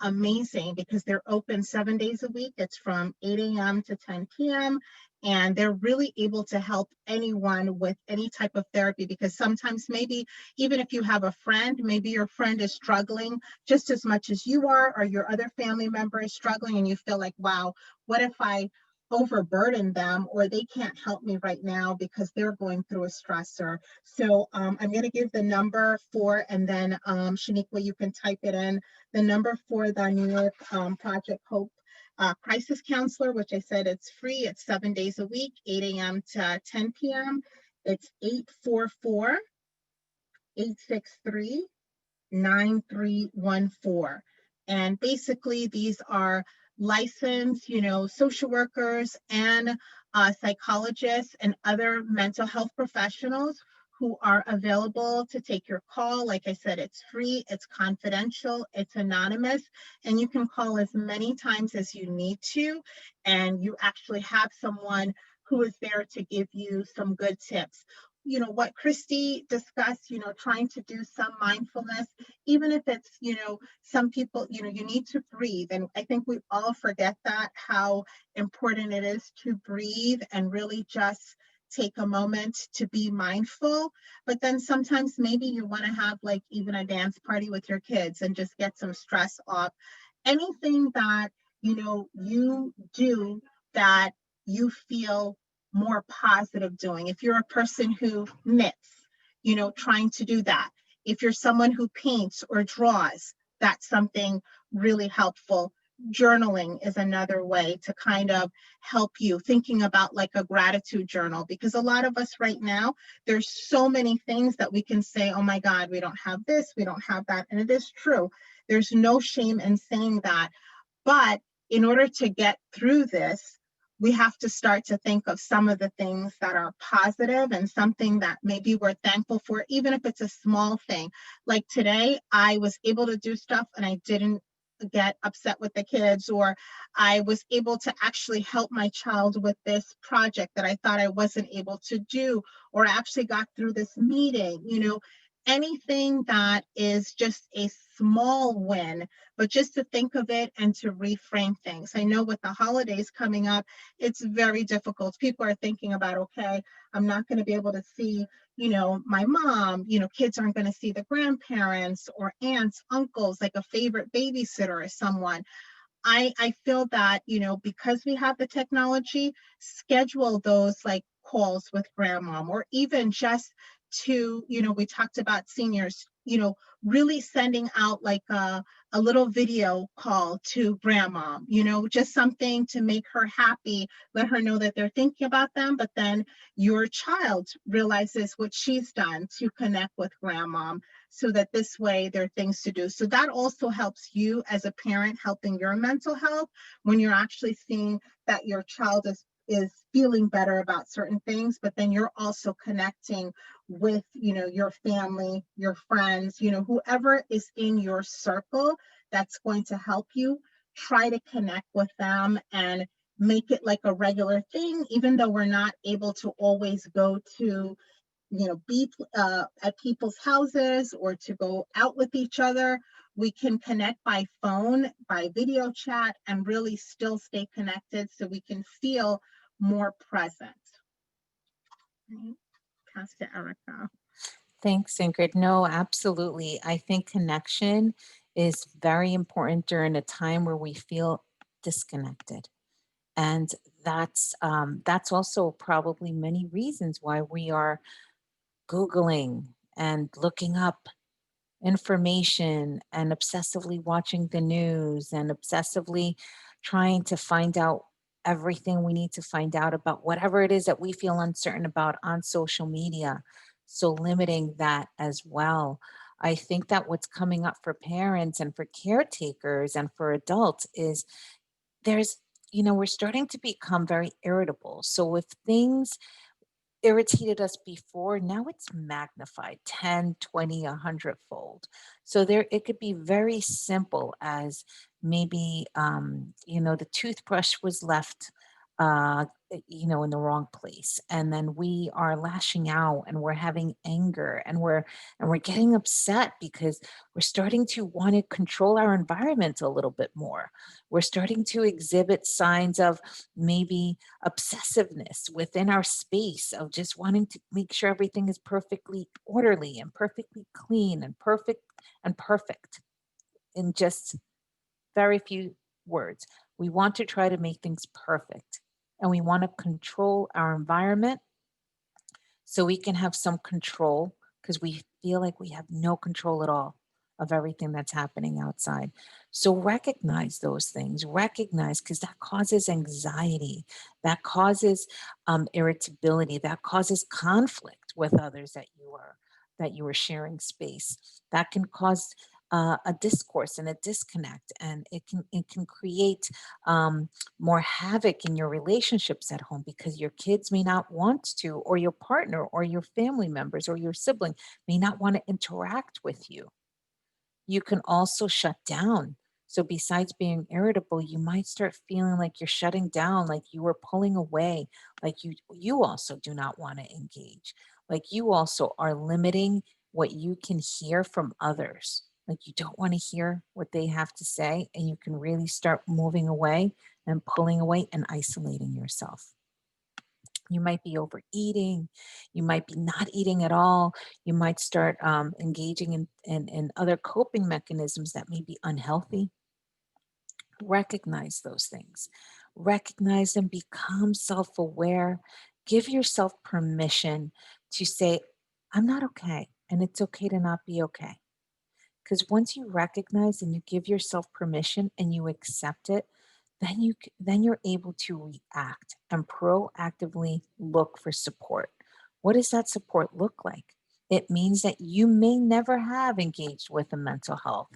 amazing because they're open 7 days a week. It's from 8 a.m. to 10 p.m. And they're really able to help anyone with any type of therapy, because sometimes maybe even if you have a friend, maybe your friend is struggling just as much as you are, or your other family member is struggling, and you feel like, wow, what if I overburden them, or they can't help me right now because they're going through a stressor. So I'm going to give the number for, and then Shanequa, you can type it in, the number for the New York Project Hope crisis counselor, which I said it's free. It's 7 days a week, 8 a.m. to 10 p.m. It's 844-863-9314. And basically these are licensed, social workers and psychologists and other mental health professionals who are available to take your call. Like I said, it's free, it's confidential, it's anonymous, and you can call as many times as you need to, and you actually have someone who is there to give you some good tips. What Christy discussed, trying to do some mindfulness, even if it's, some people, you need to breathe. And I think we all forget that, how important it is to breathe and really just take a moment to be mindful. But then sometimes maybe you want to have like even a dance party with your kids and just get some stress off. Anything that, you do that you feel more positive doing. If you're a person who knits, trying to do that. If you're someone who paints or draws, that's something really helpful. Journaling is another way to kind of help you, thinking about like a gratitude journal, because a lot of us right now, there's so many things that we can say, oh my God, we don't have this, we don't have that. And it is true. There's no shame in saying that. But in order to get through this, we have to start to think of some of the things that are positive and something that maybe we're thankful for, even if it's a small thing. Like today, I was able to do stuff and I didn't get upset with the kids, or I was able to actually help my child with this project that I thought I wasn't able to do, or I actually got through this meeting, anything that is just a small win, but just to think of it and to reframe things. I know with the holidays coming up, it's very difficult. People are thinking about, okay, I'm not going to be able to see, my mom, kids aren't going to see the grandparents or aunts, uncles, like a favorite babysitter or someone. I feel that, because we have the technology, schedule those like calls with grandma, or even just to, we talked about seniors, really sending out like a little video call to grandma, just something to make her happy, let her know that they're thinking about them, but then your child realizes what she's done to connect with grandma, so that this way there are things to do. So that also helps you as a parent, helping your mental health when you're actually seeing that your child is feeling better about certain things, but then you're also connecting with, your family, your friends, whoever is in your circle that's going to help you. Try to connect with them and make it like a regular thing, even though we're not able to always go to be at people's houses or to go out with each other. We can connect by phone, by video chat, and really still stay connected so we can feel more present. Right. Pass to Erica. Thanks, Ingrid. No, absolutely. I think connection is very important during a time where we feel disconnected. And that's also probably many reasons why we are Googling and looking up information and obsessively watching the news and obsessively trying to find out everything we need to find out about whatever it is that we feel uncertain about on social media. So limiting that as well. I think that what's coming up for parents and for caretakers and for adults is there's, we're starting to become very irritable. So if things irritated us before, now it's magnified 10, 20, 100-fold. So there, it could be very simple as maybe, the toothbrush was left, in the wrong place. And then we are lashing out and we're having anger and we're getting upset because we're starting to want to control our environment a little bit more. We're starting to exhibit signs of maybe obsessiveness within our space of just wanting to make sure everything is perfectly orderly and perfectly clean and perfect in just very few words. We want to try to make things perfect and we want to control our environment so we can have some control because we feel like we have no control at all of everything that's happening outside. So recognize those things, recognize because that causes anxiety, that causes irritability, that causes conflict with others that you are sharing space. That can cause a discourse and a disconnect, and it can create more havoc in your relationships at home because your kids may not want to, or your partner or your family members or your sibling may not want to interact with you. You can also shut down. So besides being irritable, you might start feeling like you're shutting down, like you are pulling away, like you also do not want to engage, like you also are limiting what you can hear from others. Like you don't want to hear what they have to say, and you can really start moving away and pulling away and isolating yourself. You might be overeating. You might be not eating at all. You might start engaging in other coping mechanisms that may be unhealthy. Recognize those things. Recognize them, become self-aware. Give yourself permission to say, I'm not okay. And it's okay to not be okay. Because once you recognize and you give yourself permission and you accept it, then you're able to react and proactively look for support. What does that support look like? It means that you may never have engaged with a mental health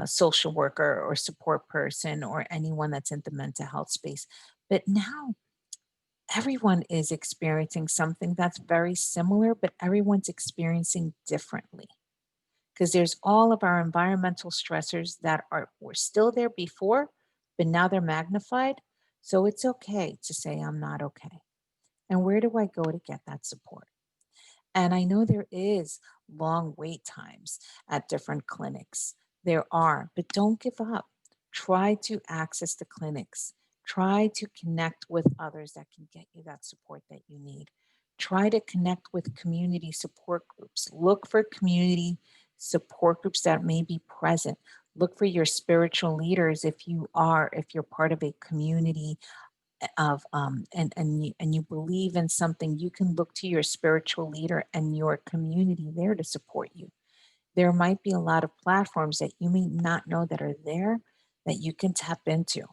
social worker or support person or anyone that's in the mental health space. But now everyone is experiencing something that's very similar, but everyone's experiencing differently because there's all of our environmental stressors that were still there before, but now they're magnified. So it's okay to say, I'm not okay. And where do I go to get that support? And I know there is long wait times at different clinics. There are, but don't give up. Try to access the clinics. Try to connect with others that can get you that support that you need. Try to connect with community support groups. Look for community support groups that may be present. Look for your spiritual leaders if you're part of a community of and you believe in something. You can look to your spiritual leader and your community there to support you. There might be a lot of platforms that you may not know that are there that you can tap into.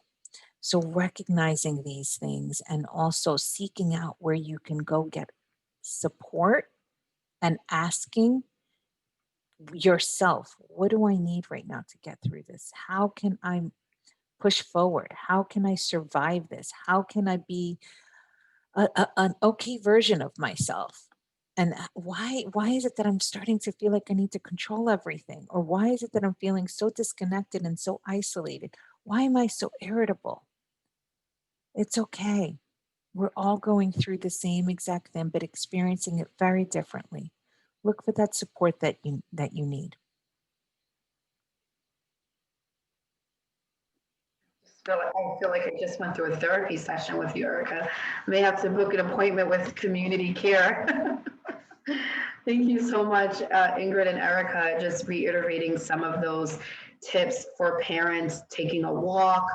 So recognizing these things and also seeking out where you can go get support and asking yourself, what do I need right now to get through this? How can I push forward? How can I survive this? How can I be an okay version of myself? And why is it that I'm starting to feel like I need to control everything? Or why is it that I'm feeling so disconnected and so isolated? Why am I so irritable? It's okay. We're all going through the same exact thing, but experiencing it very differently. Look for that support that you need. I feel like I just went through a therapy session with you, Erica. I may have to book an appointment with community care. Thank you so much, Ingrid and Erica, just reiterating some of those tips for parents: taking a walk,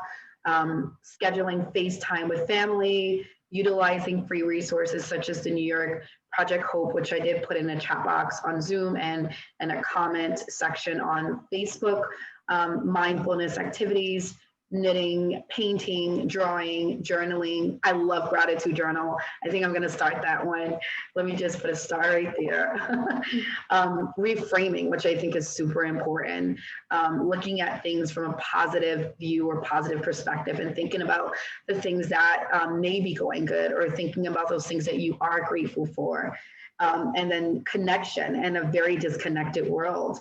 scheduling FaceTime with family, utilizing free resources such as the New York Project Hope, which I did put in a chat box on Zoom and a comment section on Facebook, mindfulness activities, knitting, painting, drawing, journaling. I love gratitude journal. I think I'm going to start that one. Let me just put a star right there. Reframing, which I think is super important. Looking at things from a positive view or positive perspective and thinking about the things that may be going good, or thinking about those things that you are grateful for. And then connection in a very disconnected world.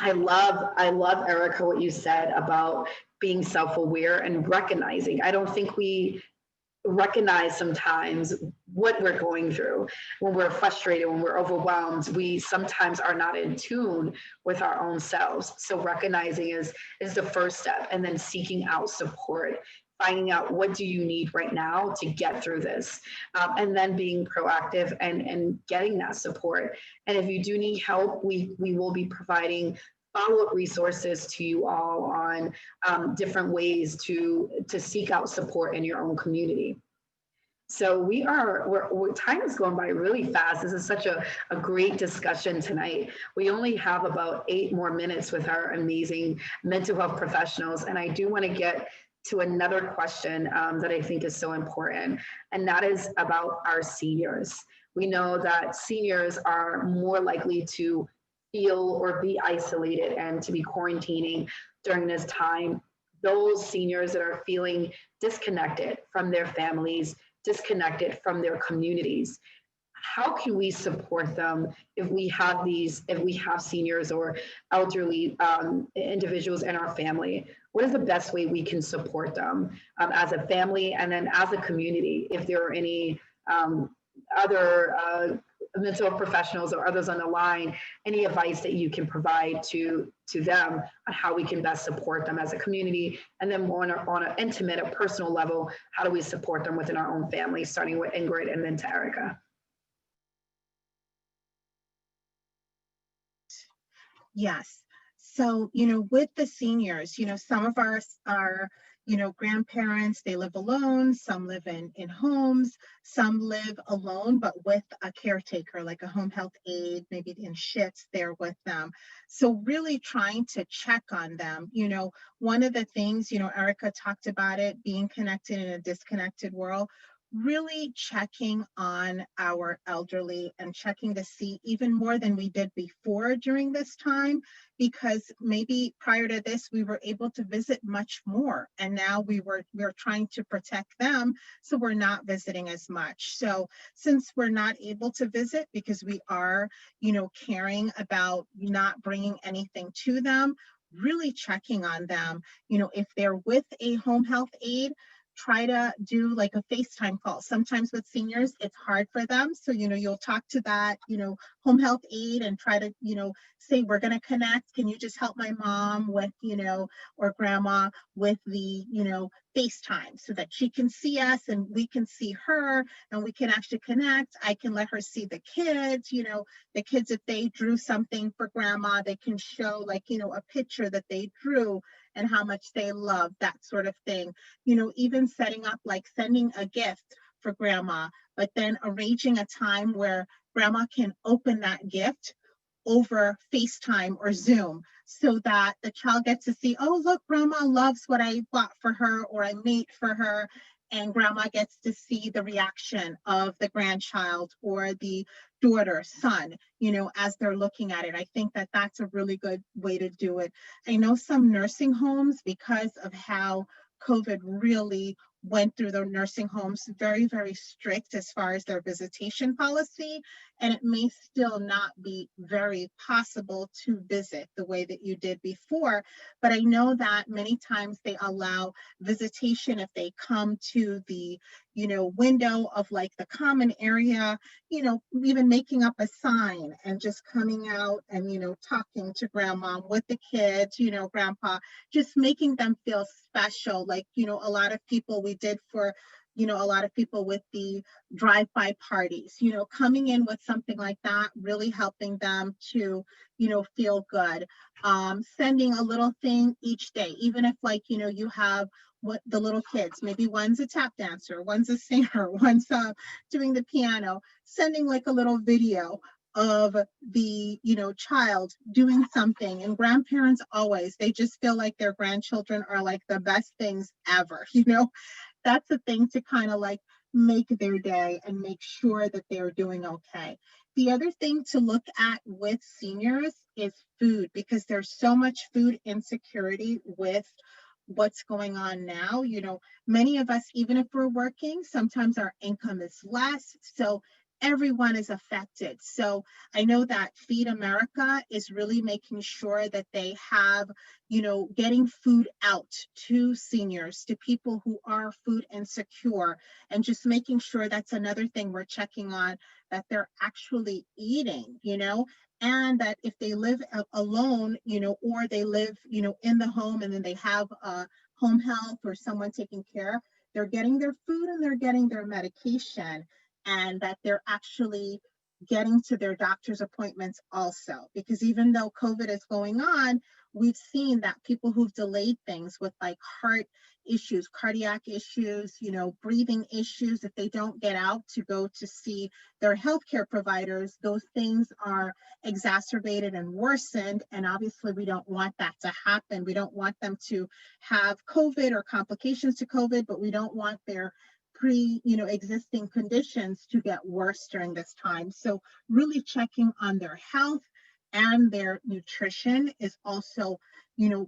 I love, Erica, what you said about being self-aware and recognizing. I don't think we recognize sometimes what we're going through. When we're frustrated, when we're overwhelmed, we sometimes are not in tune with our own selves. So recognizing is the first step, and then seeking out support, finding out what do you need right now to get through this, and then being proactive and getting that support. And if you do need help, we will be providing follow-up resources to you all on different ways to seek out support in your own community. So time is going by really fast. This is such a great discussion tonight. We only have about 8 more minutes with our amazing mental health professionals. And I do want to get to another question that I think is so important, and that is about our seniors. We know that seniors are more likely to feel or be isolated and to be quarantining during this time. Those seniors that are feeling disconnected from their families, disconnected from their communities, how can we support them if we have seniors or elderly individuals in our family? What is the best way we can support them as a family, and then as a community? If there are any other mental health professionals or others on the line, any advice that you can provide to them on how we can best support them as a community, and then more on an intimate, a personal level, how do we support them within our own family, starting with Ingrid and then to Erica. Yes. So, with the seniors, some of our grandparents, they live alone. Some live in homes. Some live alone, but with a caretaker, like a home health aide, maybe in shifts there with them. So really trying to check on them. One of the things, Erica talked about it, being connected in a disconnected world. Really checking on our elderly and checking to see even more than we did before during this time, because maybe prior to this we were able to visit much more, and now we're trying to protect them, so we're not visiting as much. So since we're not able to visit because we are caring about not bringing anything to them, really checking on them. If they're with a home health aide, try to do like a FaceTime call. Sometimes with seniors, it's hard for them. So, you'll talk to that, home health aide and try to, say, we're going to connect. Can you just help my mom with, or grandma with the, FaceTime so that she can see us and we can see her and we can actually connect. I can let her see the kids, the kids, if they drew something for grandma, they can show like, a picture that they drew and how much they love, that sort of thing. Even setting up like sending a gift for grandma, but then arranging a time where grandma can open that gift over FaceTime or Zoom so that the child gets to see, oh, look, grandma loves what I bought for her or I made for her. And grandma gets to see the reaction of the grandchild or the daughter, son, as they're looking at it. I think that that's a really good way to do it. I know some nursing homes, because of how COVID really went through the nursing homes, very, very strict as far as their visitation policy. And it may still not be very possible to visit the way that you did before. But I know that many times they allow visitation if they come to the, window of like the common area, even making up a sign and just coming out and, talking to grandma with the kids, grandpa, just making them feel special. Like, a lot of people we did for, a lot of people with the drive-by parties, coming in with something like that, really helping them to, feel good. Sending a little thing each day, even if like, you have what the little kids, maybe one's a tap dancer, one's a singer, one's doing the piano, sending like a little video of the child doing something. And grandparents always, they just feel like their grandchildren are like the best things ever. That's a thing to kind of like make their day and make sure that they're doing okay. The other thing to look at with seniors is food, because there's so much food insecurity with what's going on now. Many of us, even if we're working, sometimes our income is less. So everyone is affected. So I know that Feed America is really making sure that they have, getting food out to seniors, to people who are food insecure, and just making sure that's another thing we're checking on, that they're actually eating, and that if they live alone, or they live, in the home and then they have home health or someone taking care, they're getting their food and they're getting their medication, and that they're actually getting to their doctor's appointments also. Because even though COVID is going on, we've seen that people who've delayed things with like heart issues, cardiac issues, breathing issues, if they don't get out to go to see their healthcare providers, those things are exacerbated and worsened. And obviously we don't want that to happen. We don't want them to have COVID or complications to COVID, but we don't want their existing conditions to get worse during this time. So really checking on their health and their nutrition is also,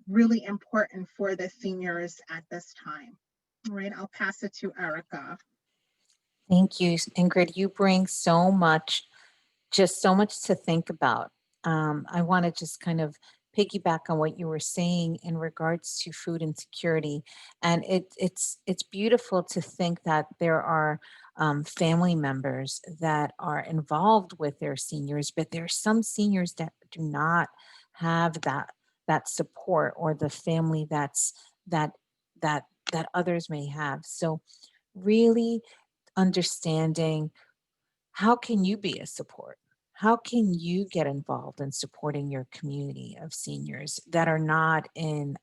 really important for the seniors at this time. All right, I'll pass it to Erica. Thank you, Ingrid. You bring so much to think about. I want to just kind of piggyback on what you were saying in regards to food insecurity. And it's beautiful to think that there are family members that are involved with their seniors, but there are some seniors that do not have that support, or the family that others may have. So really understanding, how can you be a support? How can you get involved in supporting your community of seniors that are not in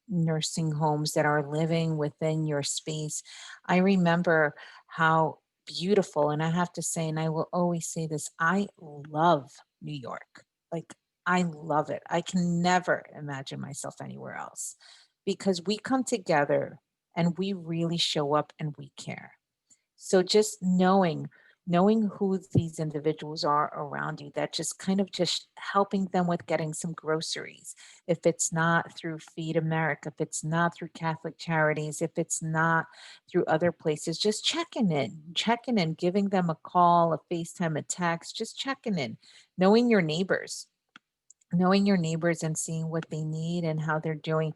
nursing homes, that are living within your space? I remember how beautiful, and I have to say, and I will always say this, I love New York. Like, I love it. I can never imagine myself anywhere else, because we come together and we really show up and we care. So just knowing who these individuals are around you, that just kind of just helping them with getting some groceries. If it's not through Feed America, if it's not through Catholic Charities, if it's not through other places, just checking in, giving them a call, a FaceTime, a text, just checking in, knowing your neighbors and seeing what they need and how they're doing.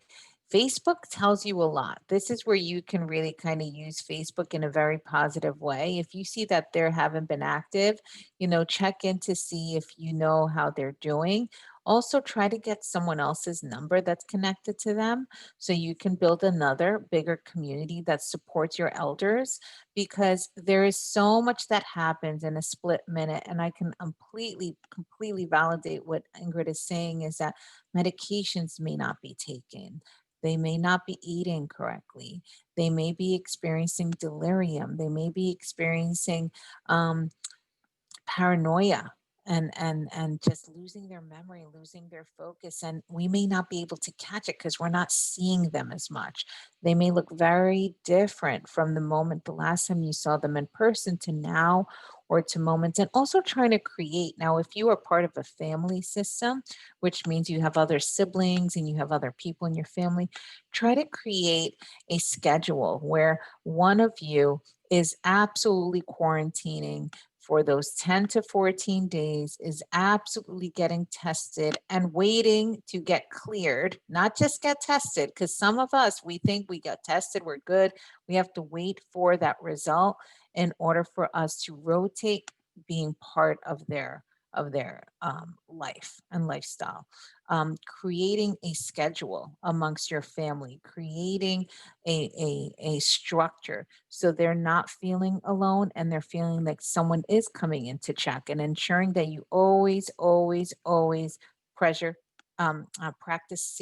Facebook tells you a lot. This is where you can really kind of use Facebook in a very positive way. If you see that they haven't been active, check in to see if you know how they're doing. Also, try to get someone else's number that's connected to them so you can build another bigger community that supports your elders, because there is so much that happens in a split minute. And I can completely validate what Ingrid is saying, is that medications may not be taken. They may not be eating correctly. They may be experiencing delirium. They may be experiencing paranoia and just losing their memory, losing their focus. And we may not be able to catch it because we're not seeing them as much. They may look very different from the last time you saw them in person to now, or to moments. And also trying to create, now, if you are part of a family system, which means you have other siblings and you have other people in your family, try to create a schedule where one of you is absolutely quarantining for those 10 to 14 days, is absolutely getting tested and waiting to get cleared, not just get tested, because some of us, we think we got tested, we're good. We have to wait for that result in order for us to rotate being part of their life and lifestyle. Creating a schedule amongst your family, creating a structure so they're not feeling alone and they're feeling like someone is coming in to check, and ensuring that you always practice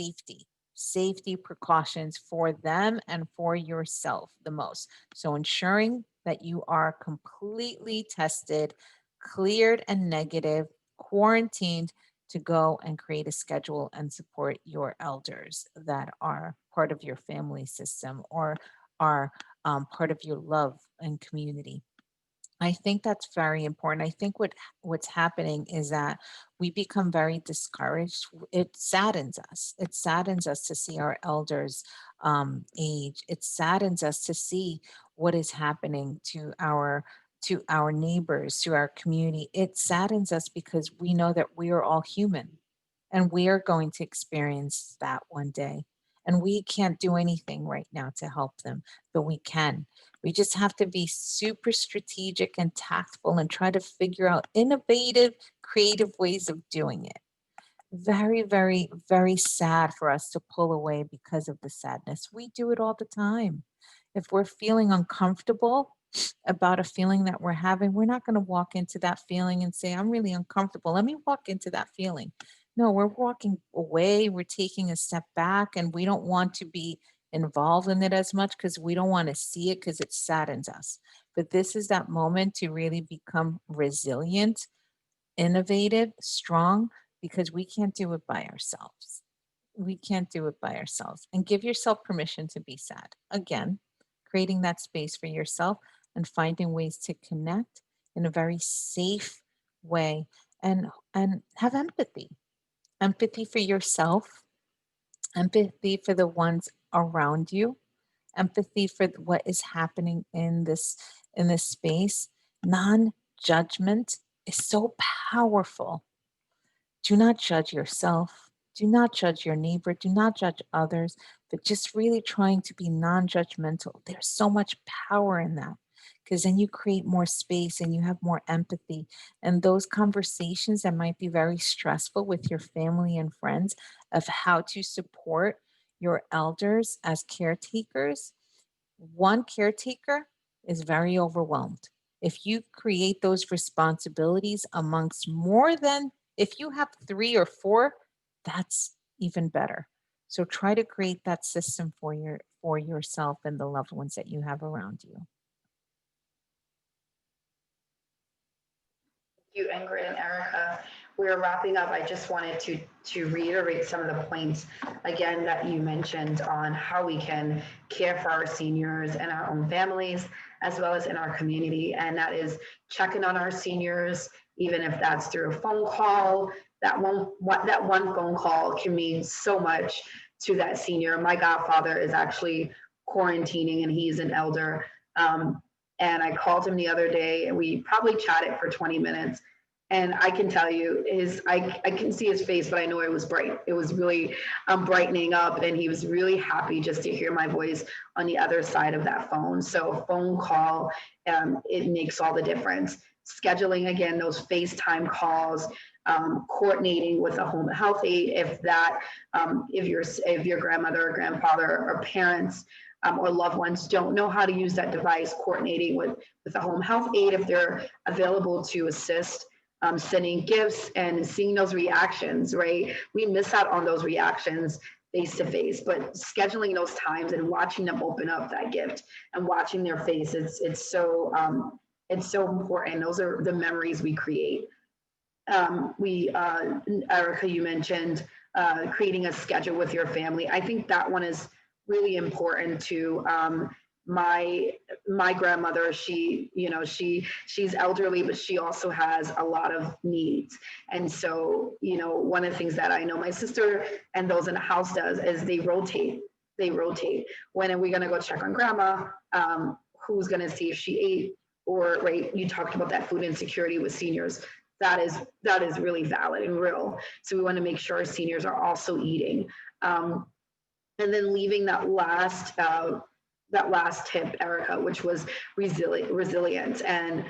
safety precautions for them and for yourself the most. So ensuring that you are completely tested, cleared and negative, quarantined, to go and create a schedule and support your elders that are part of your family system or are part of your love and community. I think that's very important. I think what's happening is that we become very discouraged. It saddens us. It saddens us to see our elders age. It saddens us to see what is happening to our neighbors, to our community. It saddens us because we know that we are all human and we are going to experience that one day. And we can't do anything right now to help them, but we can. We just have to be super strategic and tactful and try to figure out innovative, creative ways of doing it. Very, very, very sad for us to pull away because of the sadness. We do it all the time. If we're feeling uncomfortable about a feeling that we're having, we're not going to walk into that feeling and say, I'm really uncomfortable. Let me walk into that feeling. No, we're walking away. We're taking a step back, and we don't want to be involved in it as much because we don't want to see it because it saddens us. But this is that moment to really become resilient, innovative, strong, because we can't do it by ourselves. We can't do it by ourselves. And give yourself permission to be sad. Again, creating that space for yourself and finding ways to connect in a very safe way, and have empathy for yourself, empathy for the ones around you, empathy for what is happening in this space. Non-judgment is so powerful. Do not judge yourself. Do not judge your neighbor. Do not judge others, but just really trying to be non-judgmental. There's so much power in that, because then you create more space and you have more empathy. And those conversations that might be very stressful with your family and friends of how to support your elders as caretakers, one caretaker is very overwhelmed. If you create those responsibilities amongst more than, if you have 3 or 4, that's even better. So try to create that system for yourself and the loved ones that you have around you. You, Ingrid and Erica. We're wrapping up. I just wanted to reiterate some of the points again that you mentioned on how we can care for our seniors and our own families, as well as in our community. And that is checking on our seniors, even if that's through a phone call. That one phone call can mean so much to that senior. My godfather is actually quarantining, and he's an elder. And I called him the other day, and we probably chatted for 20 minutes. And I can tell you, I can see his face, but I know it was bright. It was really brightening up, and he was really happy just to hear my voice on the other side of that phone. So a phone call, it makes all the difference. Scheduling, again, those FaceTime calls, coordinating with a home health aide if your grandmother or grandfather or parents or loved ones don't know how to use that device, coordinating with a home health aide if they're available to assist, sending gifts and seeing those reactions, right? We miss out on those reactions face to face, but scheduling those times and watching them open up that gift and watching their faces, it's so important. Those are the memories we create. Erica, you mentioned creating a schedule with your family. I think that one is really important to my grandmother. She's elderly, but she also has a lot of needs. And so, one of the things that I know my sister and those in the house does is they rotate. When are we going to go check on grandma? Who's going to see if she ate? Or, right, you talked about that food insecurity with seniors. That is really valid and real. So we want to make sure our seniors are also eating. And then leaving that last tip, Erica, which was resilience. And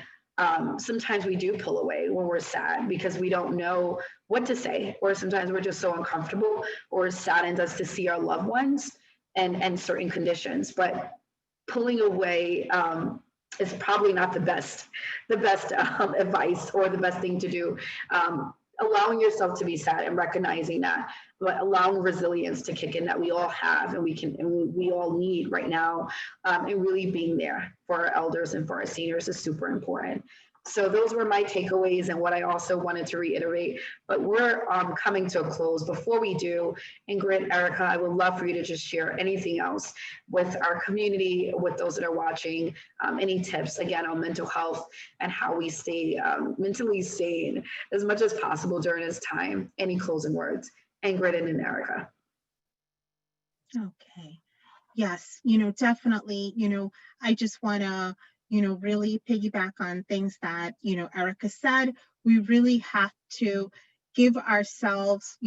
sometimes we do pull away when we're sad because we don't know what to say, or sometimes we're just so uncomfortable, or it saddens us to see our loved ones and certain conditions. But pulling away is probably not the best advice or the best thing to do. Allowing yourself to be sad and recognizing that, but allowing resilience to kick in that we all have and we all need right now, and really being there for our elders and for our seniors is super important. So those were my takeaways and what I also wanted to reiterate, but we're coming to a close. Before we do, Ingrid, Erica, I would love for you to just share anything else with our community, with those that are watching, any tips, again, on mental health and how we stay mentally sane as much as possible during this time. Any closing words? Ingrid and then Erica. Okay. Yes, definitely, I just want to, really piggyback on things that, Erica said. We really have to give ourselves,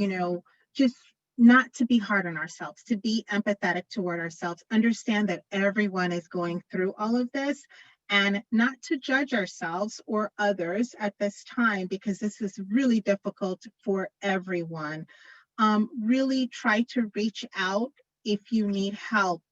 just not to be hard on ourselves, to be empathetic toward ourselves, understand that everyone is going through all of this, and not to judge ourselves or others at this time, because this is really difficult for everyone. Really try to reach out if you need help.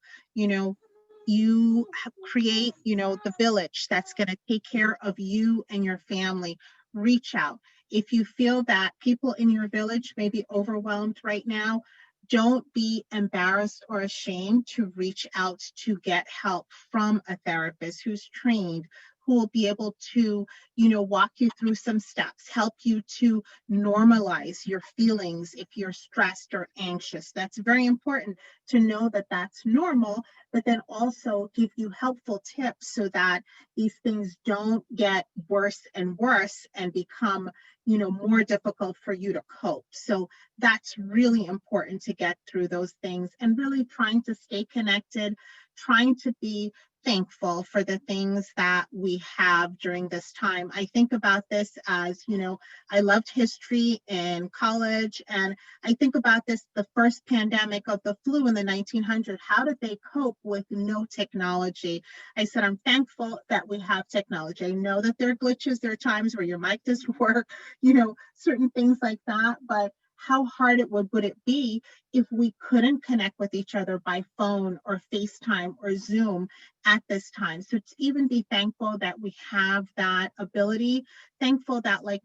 You create, the village that's going to take care of you and your family. Reach out. If you feel that people in your village may be overwhelmed right now, don't be embarrassed or ashamed to reach out to get help from a therapist who's trained, who will be able to, walk you through some steps, help you to normalize your feelings if you're stressed or anxious. That's very important to know that that's normal, but then also give you helpful tips so that these things don't get worse and worse and become, more difficult for you to cope. So that's really important to get through those things, and really trying to stay connected, trying to be thankful for the things that we have during this time. I think about this as, I loved history in college, and I think about this, the first pandemic of the flu in the 1900s. How did they cope with no technology? I said, I'm thankful that we have technology. I know that there are glitches, there are times where your mic doesn't work, certain things like that, but how hard would it be if we couldn't connect with each other by phone or FaceTime or Zoom at this time? So to even be thankful that we have that ability, thankful that, like,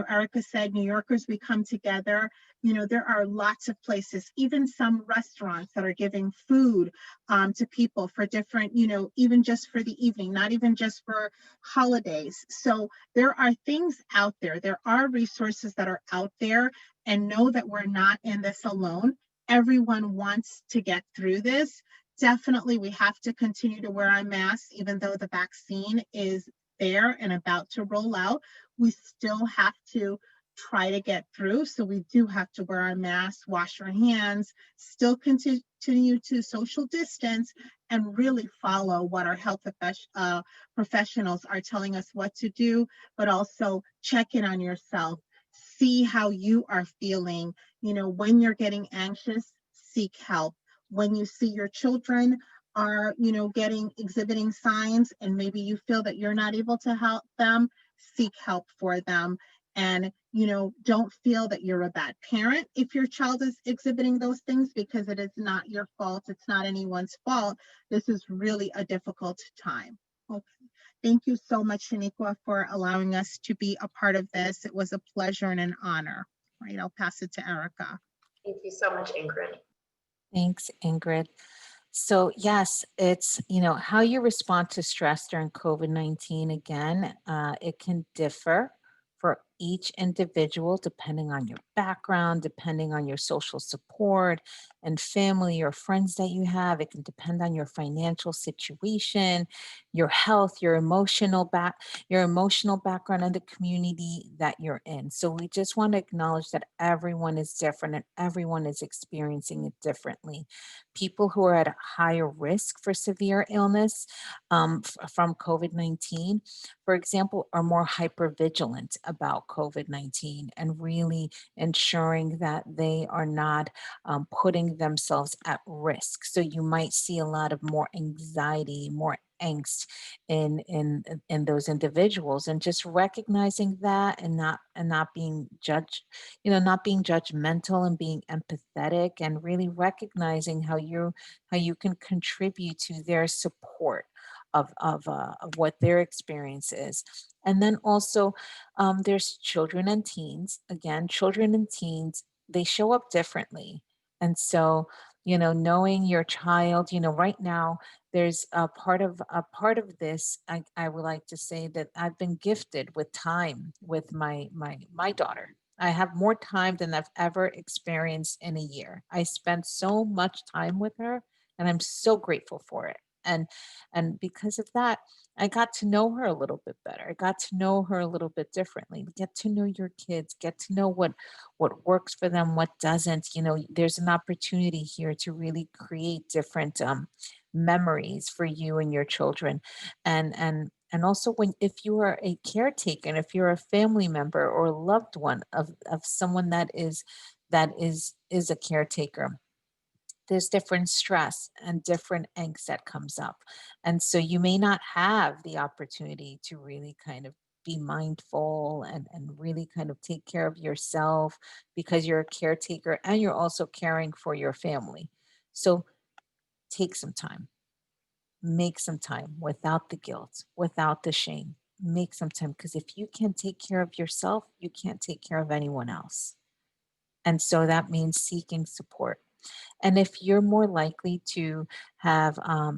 Erica said, New Yorkers, we come together. There are lots of places, even some restaurants that are giving food to people for different, even just for the evening, not even just for holidays. So there are things out there. There are resources that are out there, and know that we're not in this alone. Everyone wants to get through this. Definitely, we have to continue to wear our masks, even though the vaccine is there and about to roll out. We still have to try to get through. So we do have to wear our masks, wash our hands, still continue to social distance, and really follow what our health professionals are telling us what to do, but also check in on yourself, see how you are feeling. You know, when you're getting anxious, seek help. When you see your children are, you know, exhibiting signs and maybe you feel that you're not able to help them, seek help for them. And, you know, don't feel that you're a bad parent if your child is exhibiting those things, because it is not your fault. It's not anyone's fault. This is really a difficult time. Okay. Thank you so much, Shanequa, for allowing us to be a part of this. It was a pleasure and an honor. Right, I'll pass it to Erica. Thank you so much, Ingrid. Thanks, Ingrid. So yes, it's, you know, how you respond to stress during COVID-19, again, it can differ for each individual depending on your background, depending on your social support and family or friends that you have. It can depend on your financial situation, your health, your emotional background and the community that you're in. So we just want to acknowledge that everyone is different and everyone is experiencing it differently. People who are at a higher risk for severe illness from COVID-19, for example, are more hypervigilant about COVID-19 and really ensuring that they are not putting themselves at risk. So you might see a lot of more anxiety, more angst in those individuals, and just recognizing that and not being not being judgmental and being empathetic and really recognizing how you can contribute to their support of what their experience is. And then also there's children and teens. Again, children and teens, they show up differently. And so, you know, knowing your child, you know, right now, there's a part of this. I would like to say that I've been gifted with time with my daughter. I have more time than I've ever experienced in a year. I spent so much time with her, and I'm so grateful for it. And because of that, I got to know her a little bit better. I got to know her a little bit differently. Get to know your kids, get to know what works for them, what doesn't. You know, there's an opportunity here to really create different memories for you and your children. And also, when if you are a caretaker and if you're a family member or a loved one of someone that is a caretaker, there's different stress and different angst that comes up. And so you may not have the opportunity to really kind of be mindful and really kind of take care of yourself because you're a caretaker and you're also caring for your family. So take some time, make some time without the guilt, without the shame. Make some time, because if you can't take care of yourself, you can't take care of anyone else. And so that means seeking support. And if you're more likely to have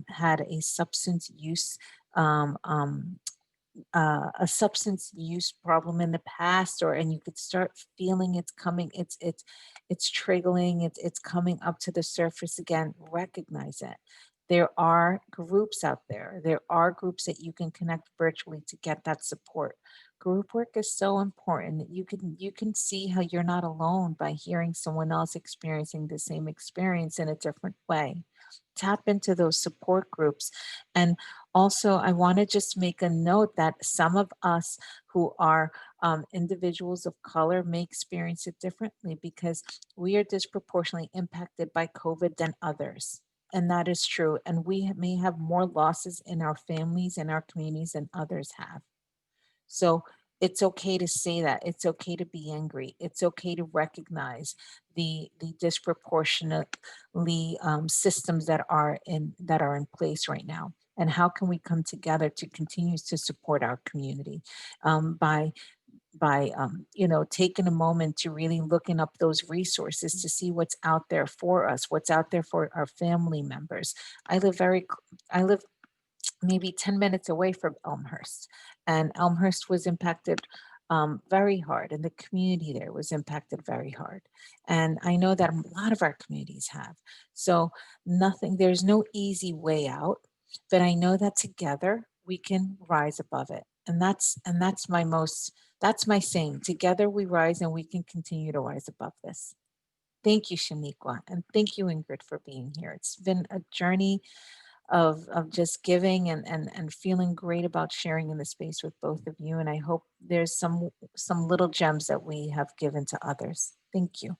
had a substance use problem in the past, and you could start feeling it's coming, it's triggering, it's coming up to the surface again, recognize it. There are groups out there. There are groups that you can connect virtually to get that support. Group work is so important. You can see how you're not alone by hearing someone else experiencing the same experience in a different way. Tap into those support groups. And also, I want to just make a note that some of us who are individuals of color may experience it differently because we are disproportionately impacted by COVID than others. And that is true. And we may have more losses in our families and our communities than others have. So it's okay to say that. It's okay to be angry. It's okay to recognize the disproportionately systems that are in place right now. And how can we come together to continue to support our community by taking a moment to really looking up those resources to see what's out there for us, what's out there for our family members. I live maybe 10 minutes away from Elmhurst, and Elmhurst was impacted very hard, and the community there was impacted very hard. And I know that a lot of our communities have. So there's no easy way out, but I know that together we can rise above it. And that's my saying. Together we rise and we can continue to rise above this. Thank you, Shanequa, and thank you, Ingrid, for being here. It's been a journey of just giving and feeling great about sharing in the space with both of you. And I hope there's some little gems that we have given to others. Thank you.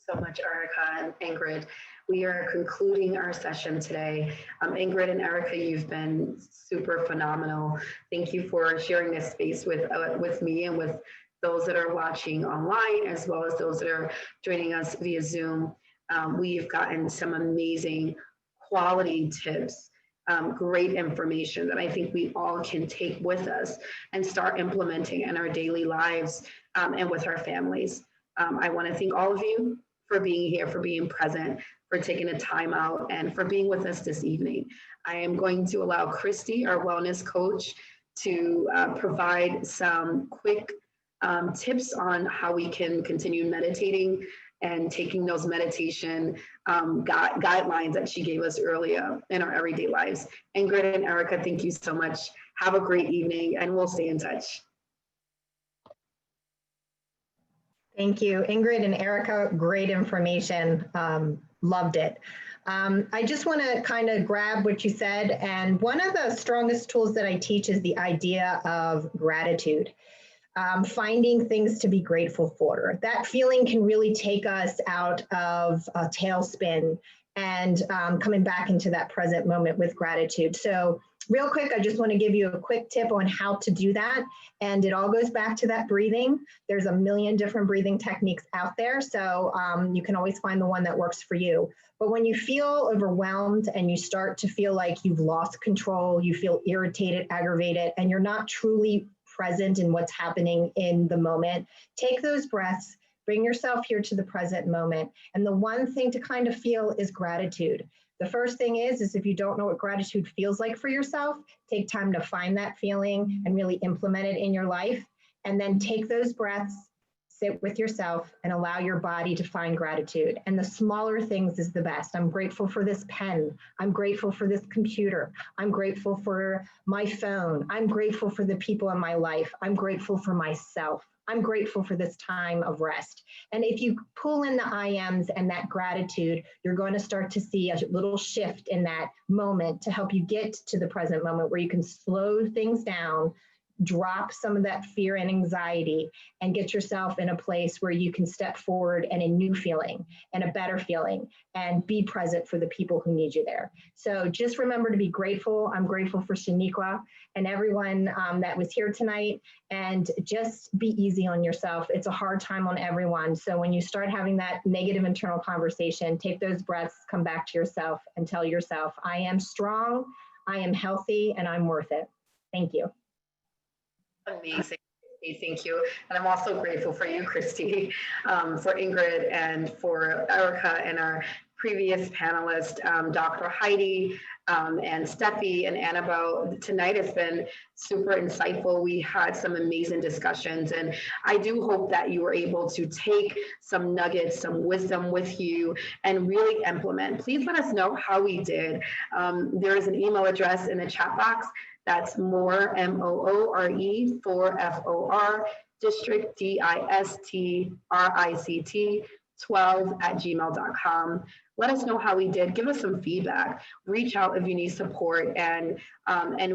So much, Erica and Ingrid. We are concluding our session today. Ingrid and Erica, you've been super phenomenal. Thank you for sharing this space with me and with those that are watching online, as well as those that are joining us via Zoom. We've gotten some amazing quality tips, great information that I think we all can take with us and start implementing in our daily lives and with our families. I want to thank all of you for being here, for being present, for taking a time out, and for being with us this evening. I am going to allow Christy, our wellness coach, to provide some quick tips on how we can continue meditating and taking those meditation guidelines that she gave us earlier in our everyday lives. Ingrid and Erica, thank you so much. Have a great evening, and we'll stay in touch. Thank you, Ingrid and Erica. Great information. Loved it. I just want to kind of grab what you said. And one of the strongest tools that I teach is the idea of gratitude. Finding things to be grateful for. That feeling can really take us out of a tailspin and coming back into that present moment with gratitude. So real quick, I just want to give you a quick tip on how to do that. And it all goes back to that breathing. There's a million different breathing techniques out there. So you can always find the one that works for you. But when you feel overwhelmed and you start to feel like you've lost control, you feel irritated, aggravated, and you're not truly present in what's happening in the moment, take those breaths, bring yourself here to the present moment. And the one thing to kind of feel is gratitude. The first thing is if you don't know what gratitude feels like for yourself, take time to find that feeling and really implement it in your life. And then take those breaths, sit with yourself, and allow your body to find gratitude. And the smaller things is the best. I'm grateful for this pen. I'm grateful for this computer. I'm grateful for my phone. I'm grateful for the people in my life. I'm grateful for myself. I'm grateful for this time of rest. And if you pull in the I ams and that gratitude, you're going to start to see a little shift in that moment to help you get to the present moment where you can slow things down, drop some of that fear and anxiety, and get yourself in a place where you can step forward and a new feeling and a better feeling and be present for the people who need you there. So just remember to be grateful. I'm grateful for Shanequa and everyone that was here tonight, and just be easy on yourself. It's a hard time on everyone. So when you start having that negative internal conversation, take those breaths, come back to yourself and tell yourself, I am strong, I am healthy, and I'm worth it. Thank you. Amazing. Thank you. And I'm also grateful for you, Christy, for Ingrid, and for Erica, and our previous panelists, Dr. Heidy, and Steffi and Annabelle. Tonight has been super insightful. We had some amazing discussions, and I do hope that you were able to take some nuggets, some wisdom with you and really implement. Please let us know how we did. There is an email address in the chat box. That's Moore, MOORE, 4FOR, district, DISTRICT, 12@gmail.com. Let us know how we did. Give us some feedback. Reach out if you need support, and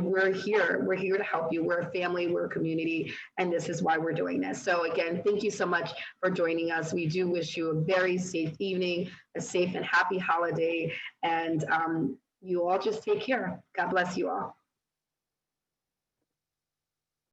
we're here. We're here to help you. We're a family, we're a community, and this is why we're doing this. So again, thank you so much for joining us. We do wish you a very safe evening, a safe and happy holiday, and you all just take care. God bless you all.